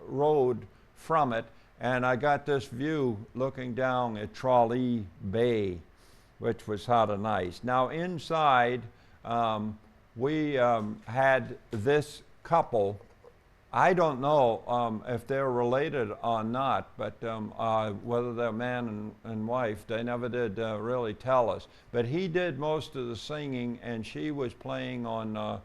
road from it, and I got this view looking down at Tralee Bay, which was sort of nice. Now inside, we had this couple. I don't know if they're related or not, but whether they're man and wife, they never did really tell us. But he did most of the singing, and she was playing on,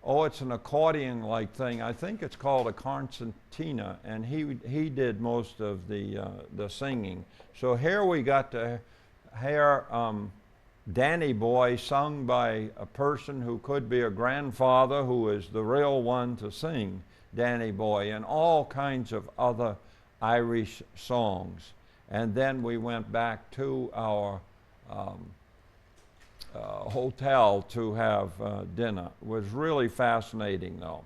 it's an accordion-like thing. I think it's called a concertina, and he did most of the singing. So here we got to hear Danny Boy sung by a person who could be a grandfather who is the real one to sing Danny Boy, and all kinds of other Irish songs. And then we went back to our hotel to have dinner. It was really fascinating though.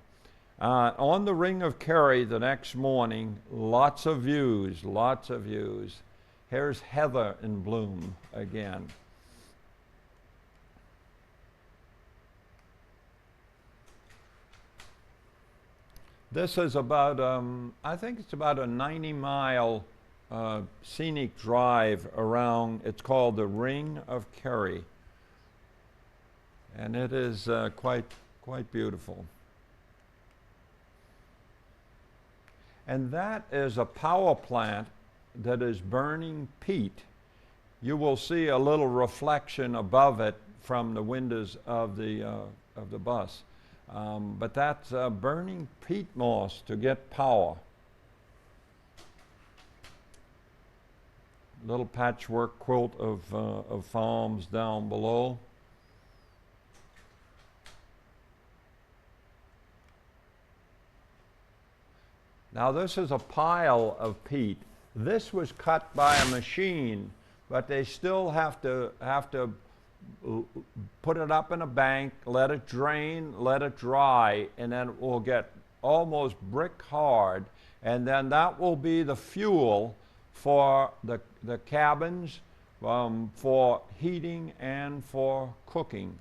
On the Ring of Kerry the next morning, lots of views, lots of views. Here's heather in bloom again. This is about, I think it's about a 90-mile scenic drive around. It's called the Ring of Kerry. And it is quite beautiful. And that is a power plant that is burning peat. You will see a little reflection above it from the windows of the bus. But that's burning peat moss to get power. little patchwork quilt of farms down below. Now this is a pile of peat. This was cut by a machine, but they still have to put it up in a bank, let it drain, let it dry, and then it will get almost brick hard, and then that will be the fuel for the cabins, for heating and for cooking.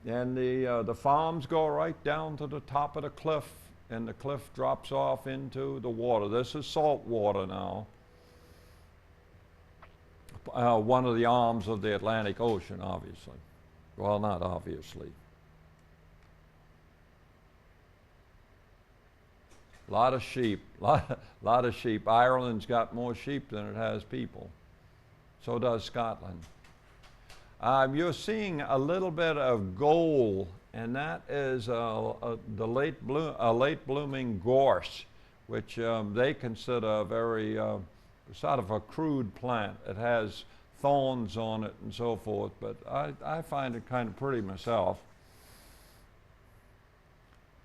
And the farms go right down to the top of the cliff, and the cliff drops off into the water. This is salt water now. One of the arms of the Atlantic Ocean, obviously. Well, not obviously. A lot of sheep, lot of sheep. Ireland's got more sheep than it has people. So does Scotland. You're seeing a little bit of gold, and that is a late blooming gorse, which they consider a very sort of a crude plant. It has thorns on it and so forth, but I find it kind of pretty myself.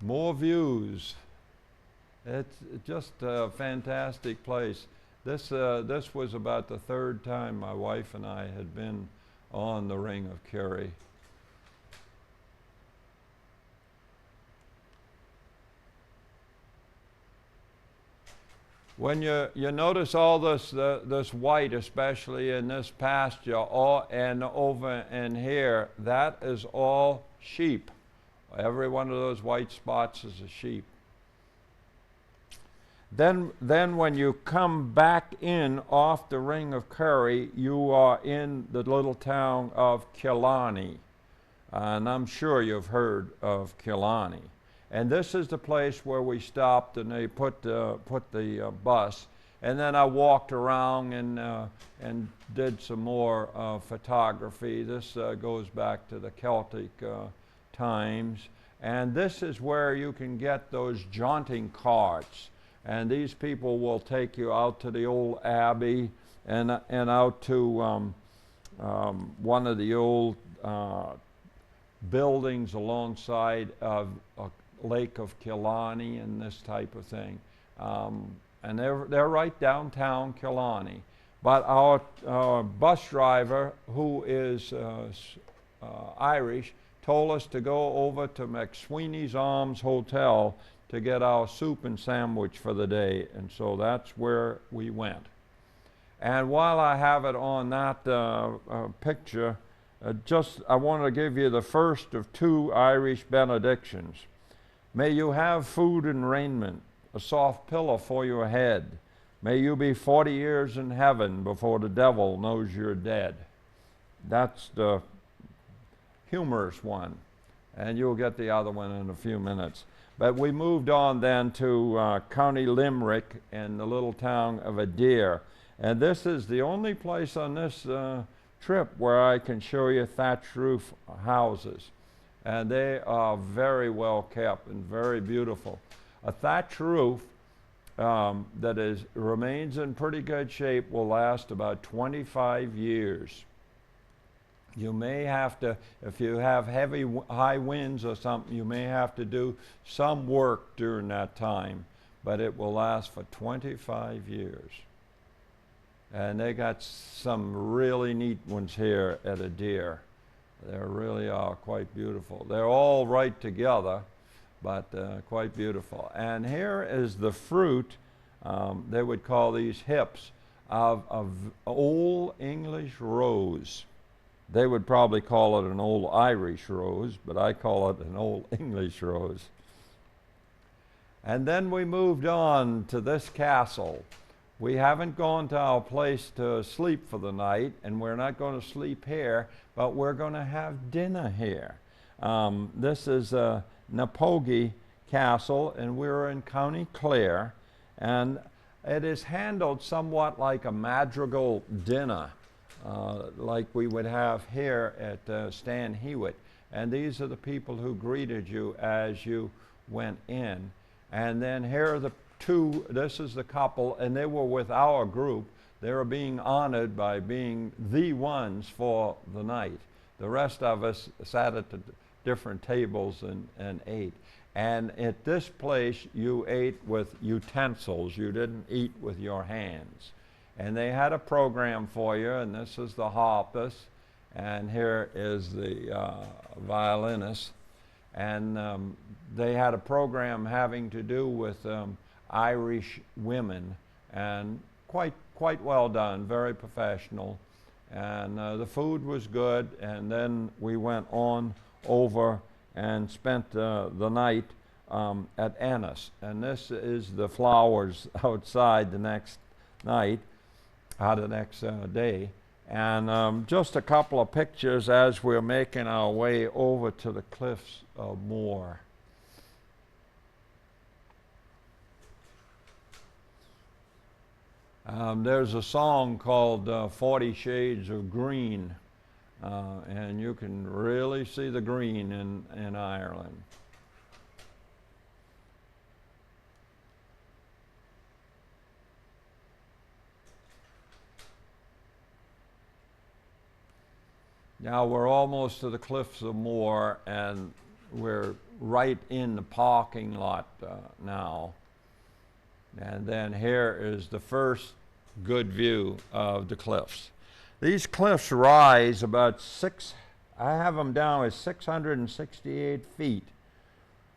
More views. It's just a fantastic place. This was about the third time my wife and I had been on the Ring of Kerry. When you notice all this white, especially in this pasture, and over in here, that is all sheep. Every one of those white spots is a sheep. Then when you come back in off the Ring of Kerry, you are in the little town of Killarney. And I'm sure you've heard of Killarney. And this is the place where we stopped, and they put the bus. And then I walked around and did some more photography. This goes back to the Celtic times. And this is where you can get those jaunting carts. And these people will take you out to the old abbey and out to one of the old buildings alongside of a Lake of Killarney and this type of thing. And they're right downtown Killarney. But our bus driver, who is Irish, told us to go over to McSweeney's Arms Hotel to get our soup and sandwich for the day, and so that's where we went. And while I have it on that picture, I want to give you the first of two Irish benedictions. May you have food and raiment, a soft pillow for your head. May you be 40 years in heaven before the devil knows you're dead. That's the humorous one, and you'll get the other one in a few minutes. But we moved on then to County Limerick and the little town of Adair. And this is the only place on this trip where I can show you thatch roof houses. And they are very well kept and very beautiful. A thatch roof that remains in pretty good shape will last about 25 years. You may have to, if you have high winds or something, you may have to do some work during that time, but it will last for 25 years. And they got some really neat ones here at Adair. They really are quite beautiful. They're all right together, but quite beautiful. And here is the fruit, they would call these hips, of old English rose. They would probably call it an old Irish rose, but I call it an old English rose. And then we moved on to this castle. We haven't gone to our place to sleep for the night, and we're not going to sleep here, but we're going to have dinner here. This is Napogie Castle, and we're in County Clare, and it is handled somewhat like a madrigal dinner. Like we would have here at Stan Hewitt. And these are the people who greeted you as you went in. And then here are the two, this is the couple, and they were with our group. They were being honored by being the ones for the night. The rest of us sat at the different tables and ate. And at this place, you ate with utensils. You didn't eat with your hands. And they had a program for you, and this is the harpist, and here is the violinist. And they had a program having to do with Irish women, and quite well done, very professional. And the food was good, and then we went on over and spent the night at Ennis. And this is the flowers outside the next night, the next day. And just a couple of pictures as we're making our way over to the Cliffs of Moher. There's a song called 40 Shades of Green, and you can really see the green in Ireland. Now we're almost to the Cliffs of Moher, and we're right in the parking lot now. And then here is the first good view of the cliffs. These cliffs rise about I have them down as 668 feet.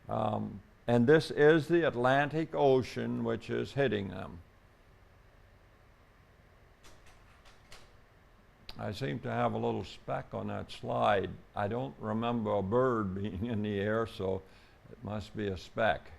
And this is the Atlantic Ocean which is hitting them. I seem to have a little speck on that slide. I don't remember a bird being in the air, so it must be a speck.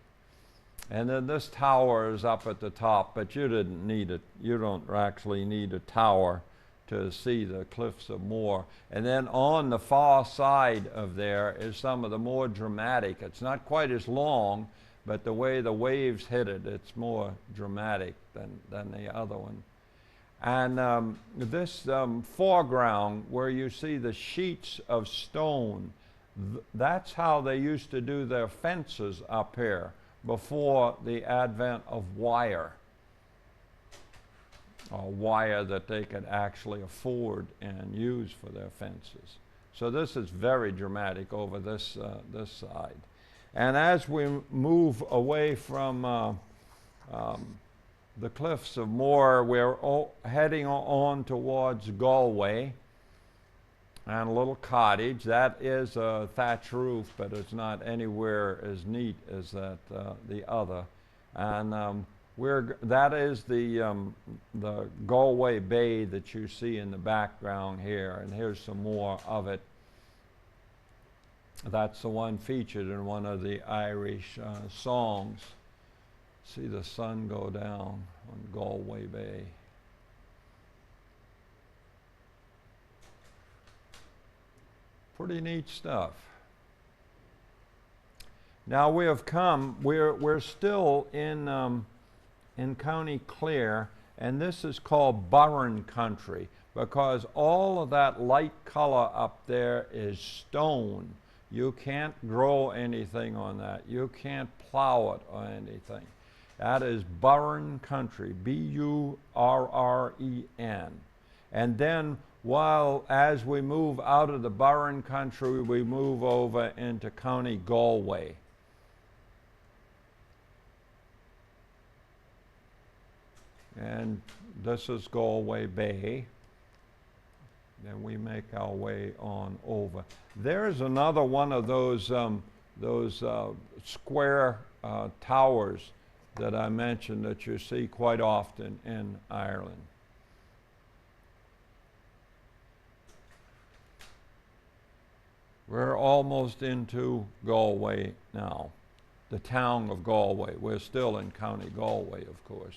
And then this tower is up at the top, but you didn't need it. You don't actually need a tower to see the Cliffs of Moher. And then on the far side of there is some of the more dramatic. It's not quite as long, but the way the waves hit it, it's more dramatic than the other one. And this foreground where you see the sheets of stone, that's how they used to do their fences up here before the advent of wire, or wire that they could actually afford and use for their fences. So this is very dramatic over this side. And as we move away from the Cliffs of Moher, we're heading on towards Galway, and a little cottage. That is a thatch roof, but it's not anywhere as neat as the other. And that is the Galway Bay that you see in the background here, and here's some more of it. That's the one featured in one of the Irish songs. See the sun go down on Galway Bay. Pretty neat stuff. Now we have come, we're still in County Clare, and this is called Burren country because all of that light color up there is stone. You can't grow anything on that. You can't plow it or anything. That is Burren country, B-U-R-R-E-N. And then as we move out of the Burren country, we move over into County Galway. And this is Galway Bay. Then we make our way on over. There's another one of those square towers that I mentioned that you see quite often in Ireland. We're almost into Galway now, the town of Galway. We're still in County Galway, of course.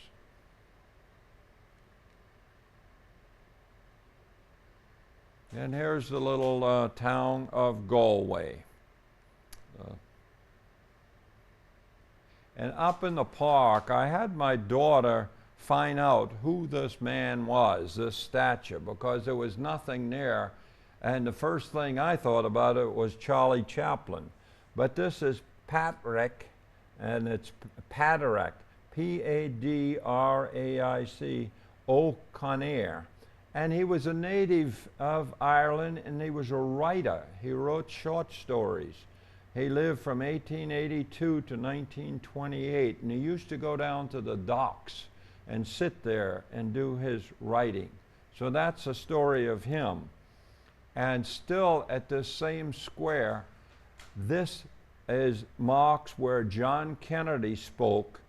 And here's the little town of Galway. And up in the park, I had my daughter find out who this man was, this statue, because there was nothing there. And the first thing I thought about it was Charlie Chaplin. But this is Patrick and it's Padraic, P-A-D-R-A-I-C, O'Connor. And he was a native of Ireland, and he was a writer. He wrote short stories. He lived from 1882 to 1928, and he used to go down to the docks and sit there and do his writing. So that's a story of him. And still at this same square, this marks where John Kennedy spoke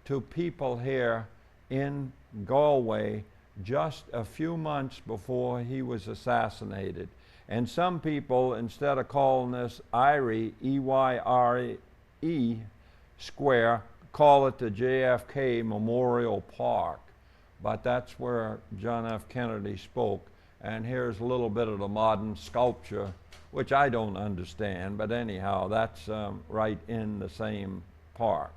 to people here in Galway just a few months before he was assassinated. And some people, instead of calling this Eyre, E-Y-R-E square, call it the JFK Memorial Park. But that's where John F. Kennedy spoke. And here's a little bit of the modern sculpture, which I don't understand, but anyhow, that's right in the same park.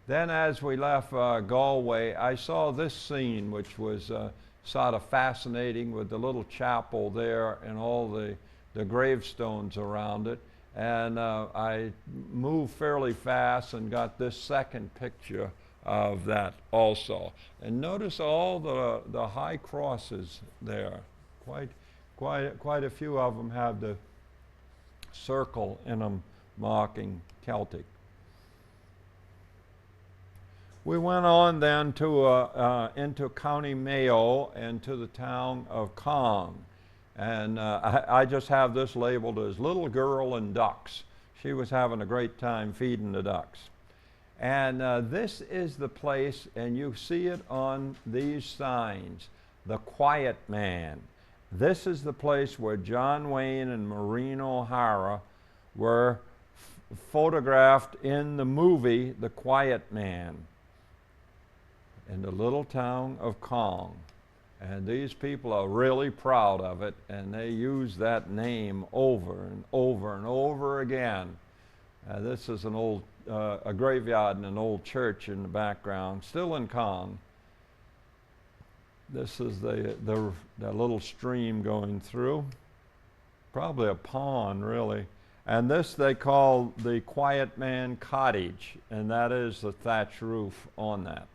Then as we left Galway, I saw this scene, which was sort of fascinating, with the little chapel there and all the gravestones around it. And I moved fairly fast and got this second picture of that also. And notice all the high crosses there. Quite a few of them have the circle in them marking Celtic. We went on then to into County Mayo and to the town of Cong. And I just have this labeled as Little Girl and Ducks. She was having a great time feeding the ducks. And this is the place, and you see it on these signs, the Quiet Man. This is the place where John Wayne and Maureen O'Hara were photographed in the movie The Quiet Man, in the little town of Cong. And these people are really proud of it, and they use that name over and over and over again. This is an old, a graveyard and an old church in the background, still in Cong. This is the little stream going through, probably a pond really. And this they call the Quiet Man Cottage, and that is the thatch roof on that.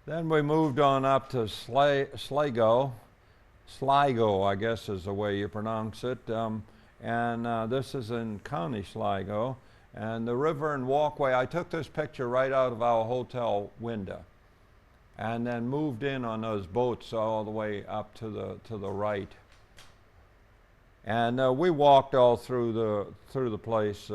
Then we moved on up to Sligo, I guess is the way you pronounce it, and this is in County Sligo. And the river and walkway, I took this picture right out of our hotel window, and then moved in on those boats all the way up to the right. And we walked all through the place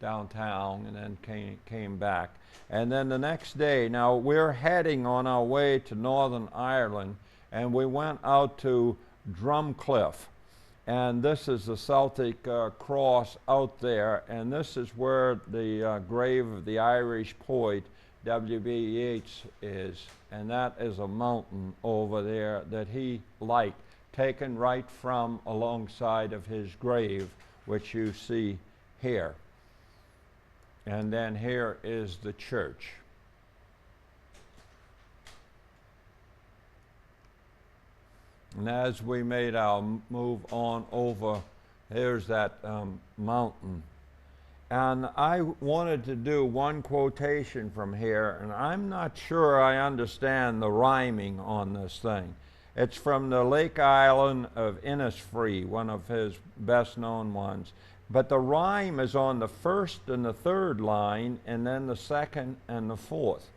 downtown, and then came back. And then the next day, now we're heading on our way to Northern Ireland, and we went out to Drumcliff. And this is the Celtic cross out there, and this is where the grave of the Irish poet W.B. Yeats is. And that is a mountain over there that he liked, taken right from alongside of his grave, which you see here. And then here is the church. And as we made our move on over, here's that mountain. And I wanted to do one quotation from here, and I'm not sure I understand the rhyming on this thing. It's from the Lake Island of Innisfree, one of his best known ones. But the rhyme is on the first and the third line, and then the second and the fourth.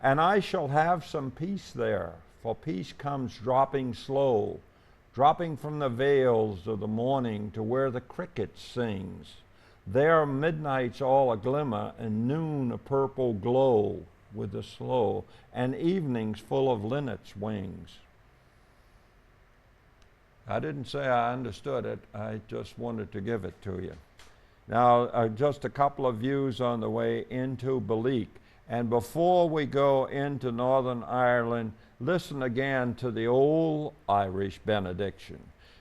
And I shall have some peace there, for peace comes dropping slow, dropping from the vales of the morning to where the cricket sings. There midnight's all a glimmer, and noon a purple glow with the slow, and evening's full of linnets' wings. I didn't say I understood it, I just wanted to give it to you. Now, just a couple of views on the way into Balleek. And before we go into Northern Ireland, listen again to the old Irish benediction.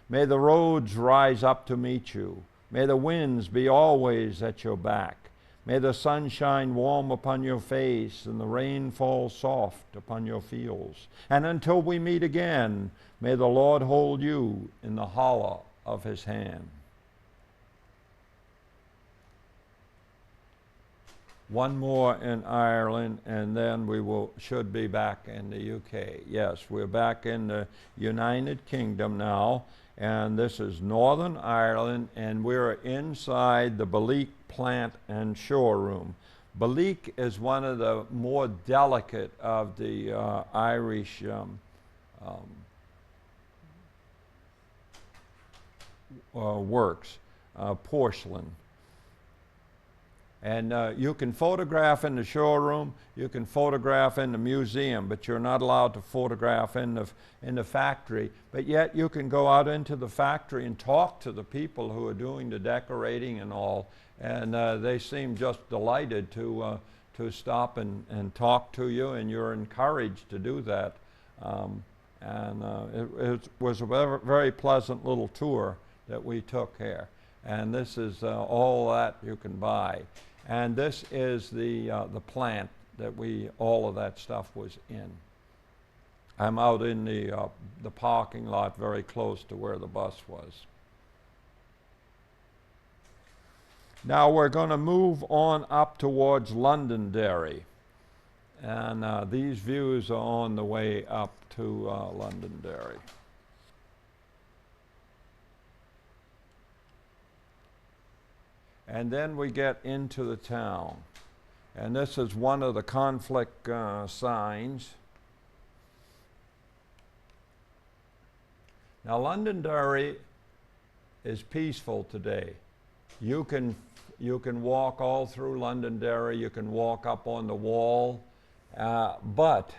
May the roads rise up to meet you. May the winds be always at your back. May the sun shine warm upon your face and the rain fall soft upon your fields. And until we meet again, may the Lord hold you in the hollow of his hand. one more in Ireland, and then we should be back in the UK. Yes, we're back in the United Kingdom now, and this is Northern Ireland, and we're inside the Ballique plant and showroom. Ballique is one of the more delicate of the Irish works, porcelain. And you can photograph in the showroom, you can photograph in the museum, but you're not allowed to photograph in the factory. But yet you can go out into the factory and talk to the people who are doing the decorating and all, and they seem just delighted to stop and talk to you, and you're encouraged to do that. It was a very pleasant little tour that we took here. And this is all that you can buy. And this is the plant that all of that stuff was in. I'm out in the parking lot very close to where the bus was. Now we're going to move on up towards Londonderry. And these views are on the way up to Londonderry. And then we get into the town. And this is one of the conflict signs. Now Londonderry is peaceful today. You can walk all through Londonderry, you can walk up on the wall, but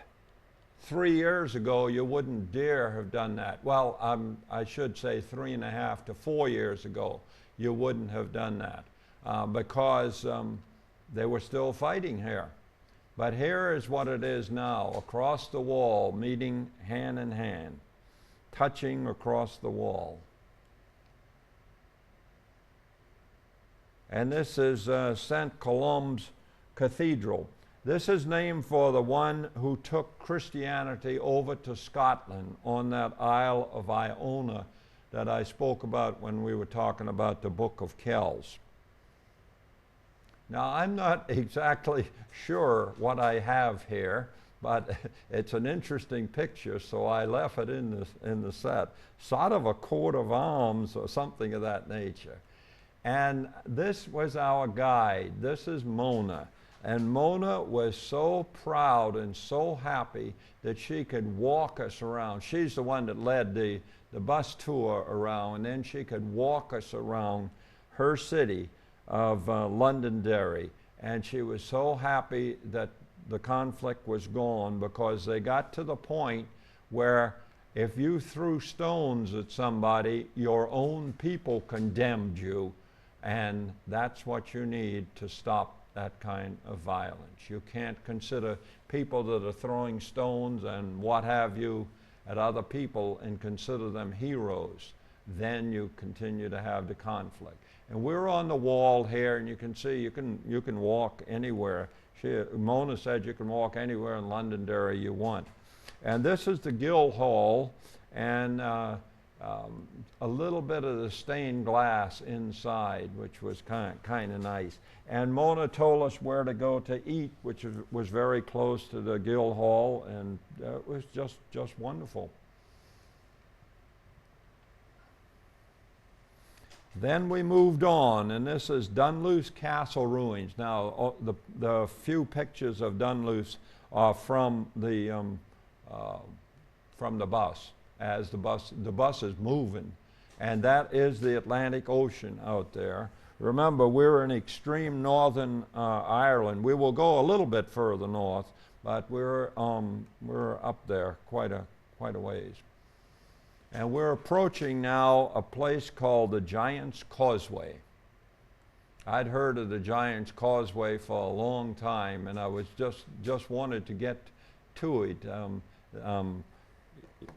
3 years ago you wouldn't dare have done that. Well, I should say 3.5 to 4 years ago you wouldn't have done that. Because they were still fighting here. But here is what it is now, across the wall, meeting hand in hand, touching across the wall. And this is St. Columba's Cathedral. This is named for the one who took Christianity over to Scotland on that Isle of Iona that I spoke about when we were talking about the Book of Kells. Now, I'm not exactly sure what I have here, but it's an interesting picture, so I left it in the set. Sort of a coat of arms or something of that nature. And this was our guide. This is Mona. And Mona was so proud and so happy that she could walk us around. She's the one that led the bus tour around, and then she could walk us around her city of Londonderry, and she was so happy that the conflict was gone, because they got to the point where if you threw stones at somebody, your own people condemned you, and that's what you need to stop that kind of violence. You can't consider people that are throwing stones and what have you at other people and consider them heroes. Then you continue to have the conflict. And we're on the wall here, and you can see you can walk anywhere. Mona said you can walk anywhere in Londonderry you want. And this is the Guildhall, and a little bit of the stained glass inside, which was kind of nice. And Mona told us where to go to eat, which was very close to the Guildhall, and it was just wonderful. Then we moved on, and this is Dunluce Castle ruins. Now, the few pictures of Dunluce are from the bus, as the bus is moving, and that is the Atlantic Ocean out there. Remember, we're in extreme northern Ireland. We will go a little bit further north, but we're up there quite a ways. And we're approaching now a place called the Giant's Causeway. I'd heard of the Giant's Causeway for a long time, and I was just wanted to get to it.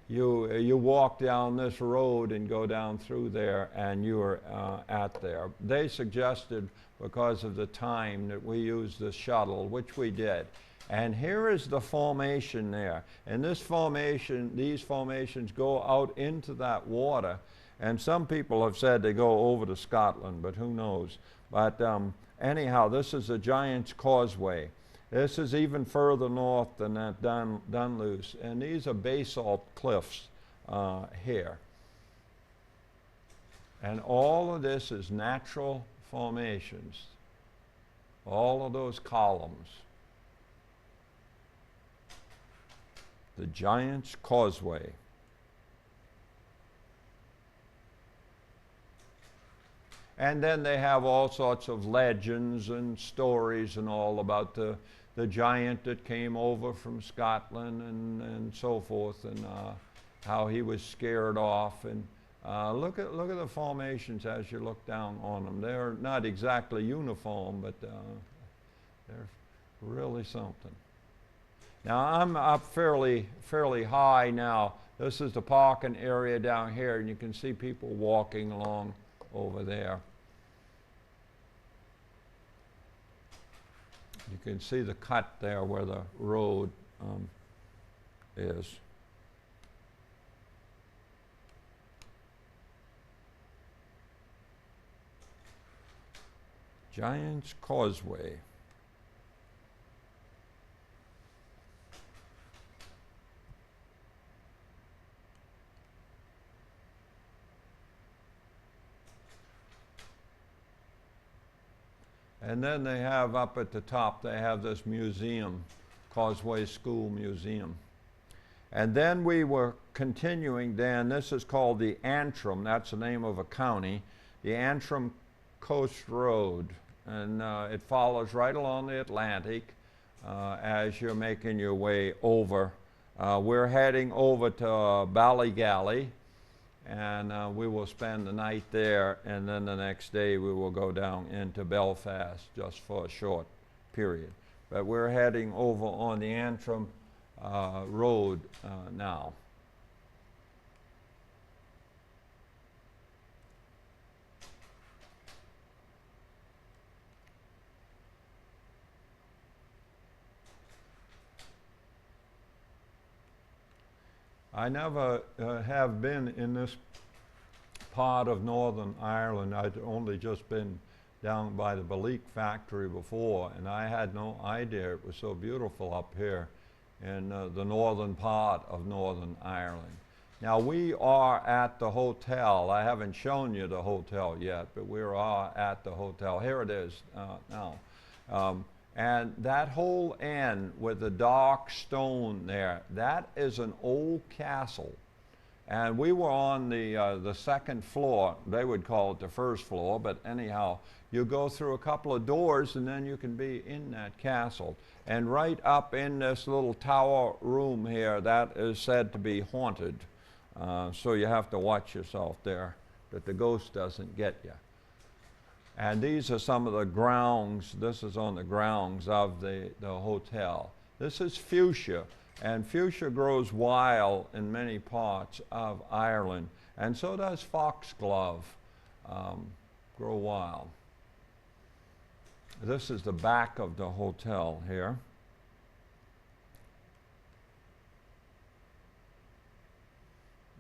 You walk down this road and go down through there, and you're at there. They suggested, because of the time, that we use the shuttle, which we did. And here is the formation there. And these formations go out into that water. And some people have said they go over to Scotland, but who knows. But anyhow, this is the Giant's Causeway. This is even further north than that Dunluce, and these are basalt cliffs here. And all of this is natural formations, all of those columns. The Giant's Causeway. And then they have all sorts of legends and stories and all about the giant that came over from Scotland and so forth, and how he was scared off. And look at the formations as you look down on them. They're not exactly uniform, but they're really something. Now I'm up fairly high now. This is the parking area down here, and you can see people walking along over there. You can see the cut there where the road is. Giant's Causeway. And then they have up at the top, they have this museum, Causeway School Museum. And then we were continuing, Dan, this is called the Antrim, that's the name of a county, the Antrim Coast Road. And it follows right along the Atlantic as you're making your way over. We're heading over to Ballygally, and we will spend the night there, and then the next day we will go down into Belfast just for a short period. But we're heading over on the Antrim Road now. I never have been in this part of Northern Ireland. I'd only just been down by the Balik factory before, and I had no idea it was so beautiful up here in the northern part of Northern Ireland. Now we are at the hotel. I haven't shown you the hotel yet, but we are at the hotel. Here it is now. And that whole end with the dark stone there, that is an old castle. And we were on the second floor. They would call it the first floor, but anyhow, you go through a couple of doors and then you can be in that castle. And right up in this little tower room here, that is said to be haunted. So you have to watch yourself there, that the ghost doesn't get you. And these are some of the grounds. This is on the grounds of the hotel. This is fuchsia, and fuchsia grows wild in many parts of Ireland, and so does foxglove grow wild. This is the back of the hotel here.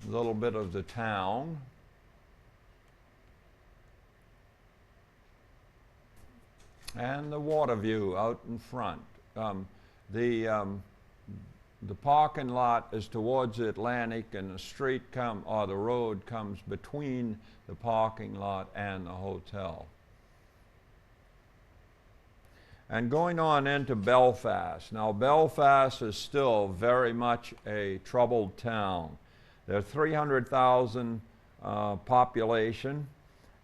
A little bit of the town. And the water view out in front. The parking lot is towards the Atlantic, and the street or the road comes between the parking lot and the hotel. And going on into Belfast. Now Belfast is still very much a troubled town. There are 300,000 population.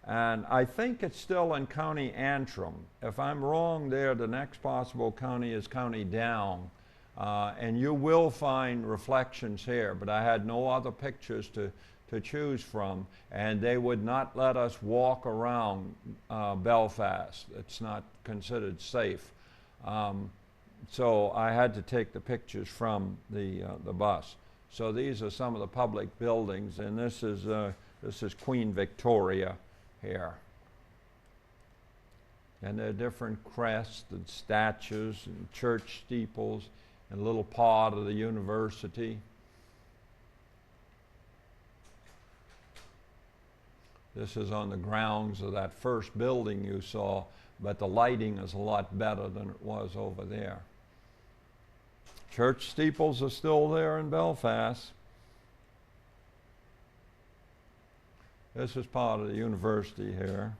And I think it's still in County Antrim. If I'm wrong there, the next possible county is County Down. And you will find reflections here, but I had no other pictures to choose from. And they would not let us walk around Belfast. It's not considered safe. So I had to take the pictures from the bus. So these are some of the public buildings, and this is Queen Victoria here. And there are different crests and statues and church steeples and a little part of the university. This is on the grounds of that first building you saw, but the lighting is a lot better than it was over there. Church steeples are still there in Belfast. This is part of the university here.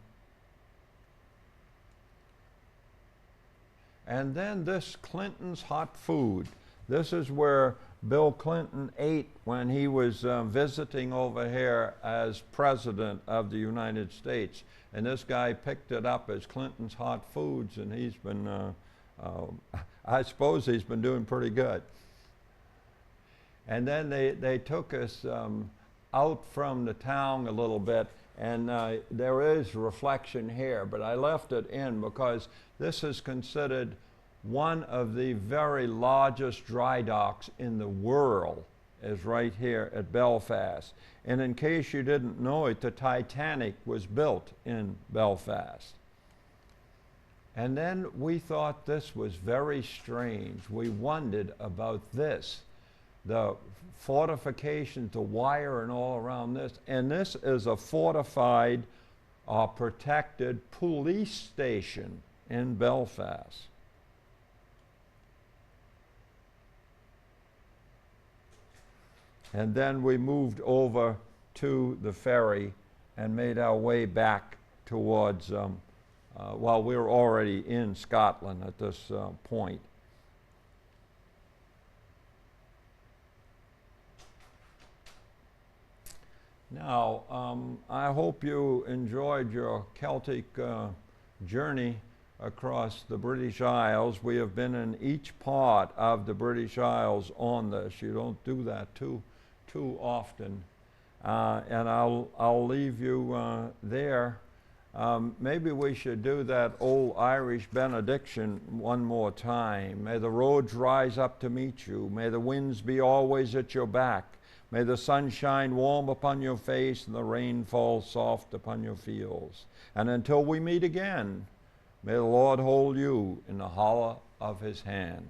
And then this Clinton's hot food. This is where Bill Clinton ate when he was visiting over here as president of the United States. And this guy picked it up as Clinton's hot foods, and he's been, I suppose he's been doing pretty good. And then they took us out from the town a little bit, and there is reflection here, but I left it in because this is considered one of the very largest dry docks in the world, is right here at Belfast. And in case you didn't know it, the Titanic was built in Belfast. And then we thought this was very strange. We wondered about this, the fortifications, the wire and all around this. And this is a fortified or protected police station in Belfast. And then we moved over to the ferry and made our way back towards, well, we were already in Scotland at this point. Now, I hope you enjoyed your Celtic journey across the British Isles. We have been in each part of the British Isles on this. You don't do that too often. And I'll leave you there. Maybe we should do that old Irish benediction one more time. May the roads rise up to meet you. May the winds be always at your back. May the sun shine warm upon your face and the rain fall soft upon your fields. And until we meet again, may the Lord hold you in the hollow of his hand.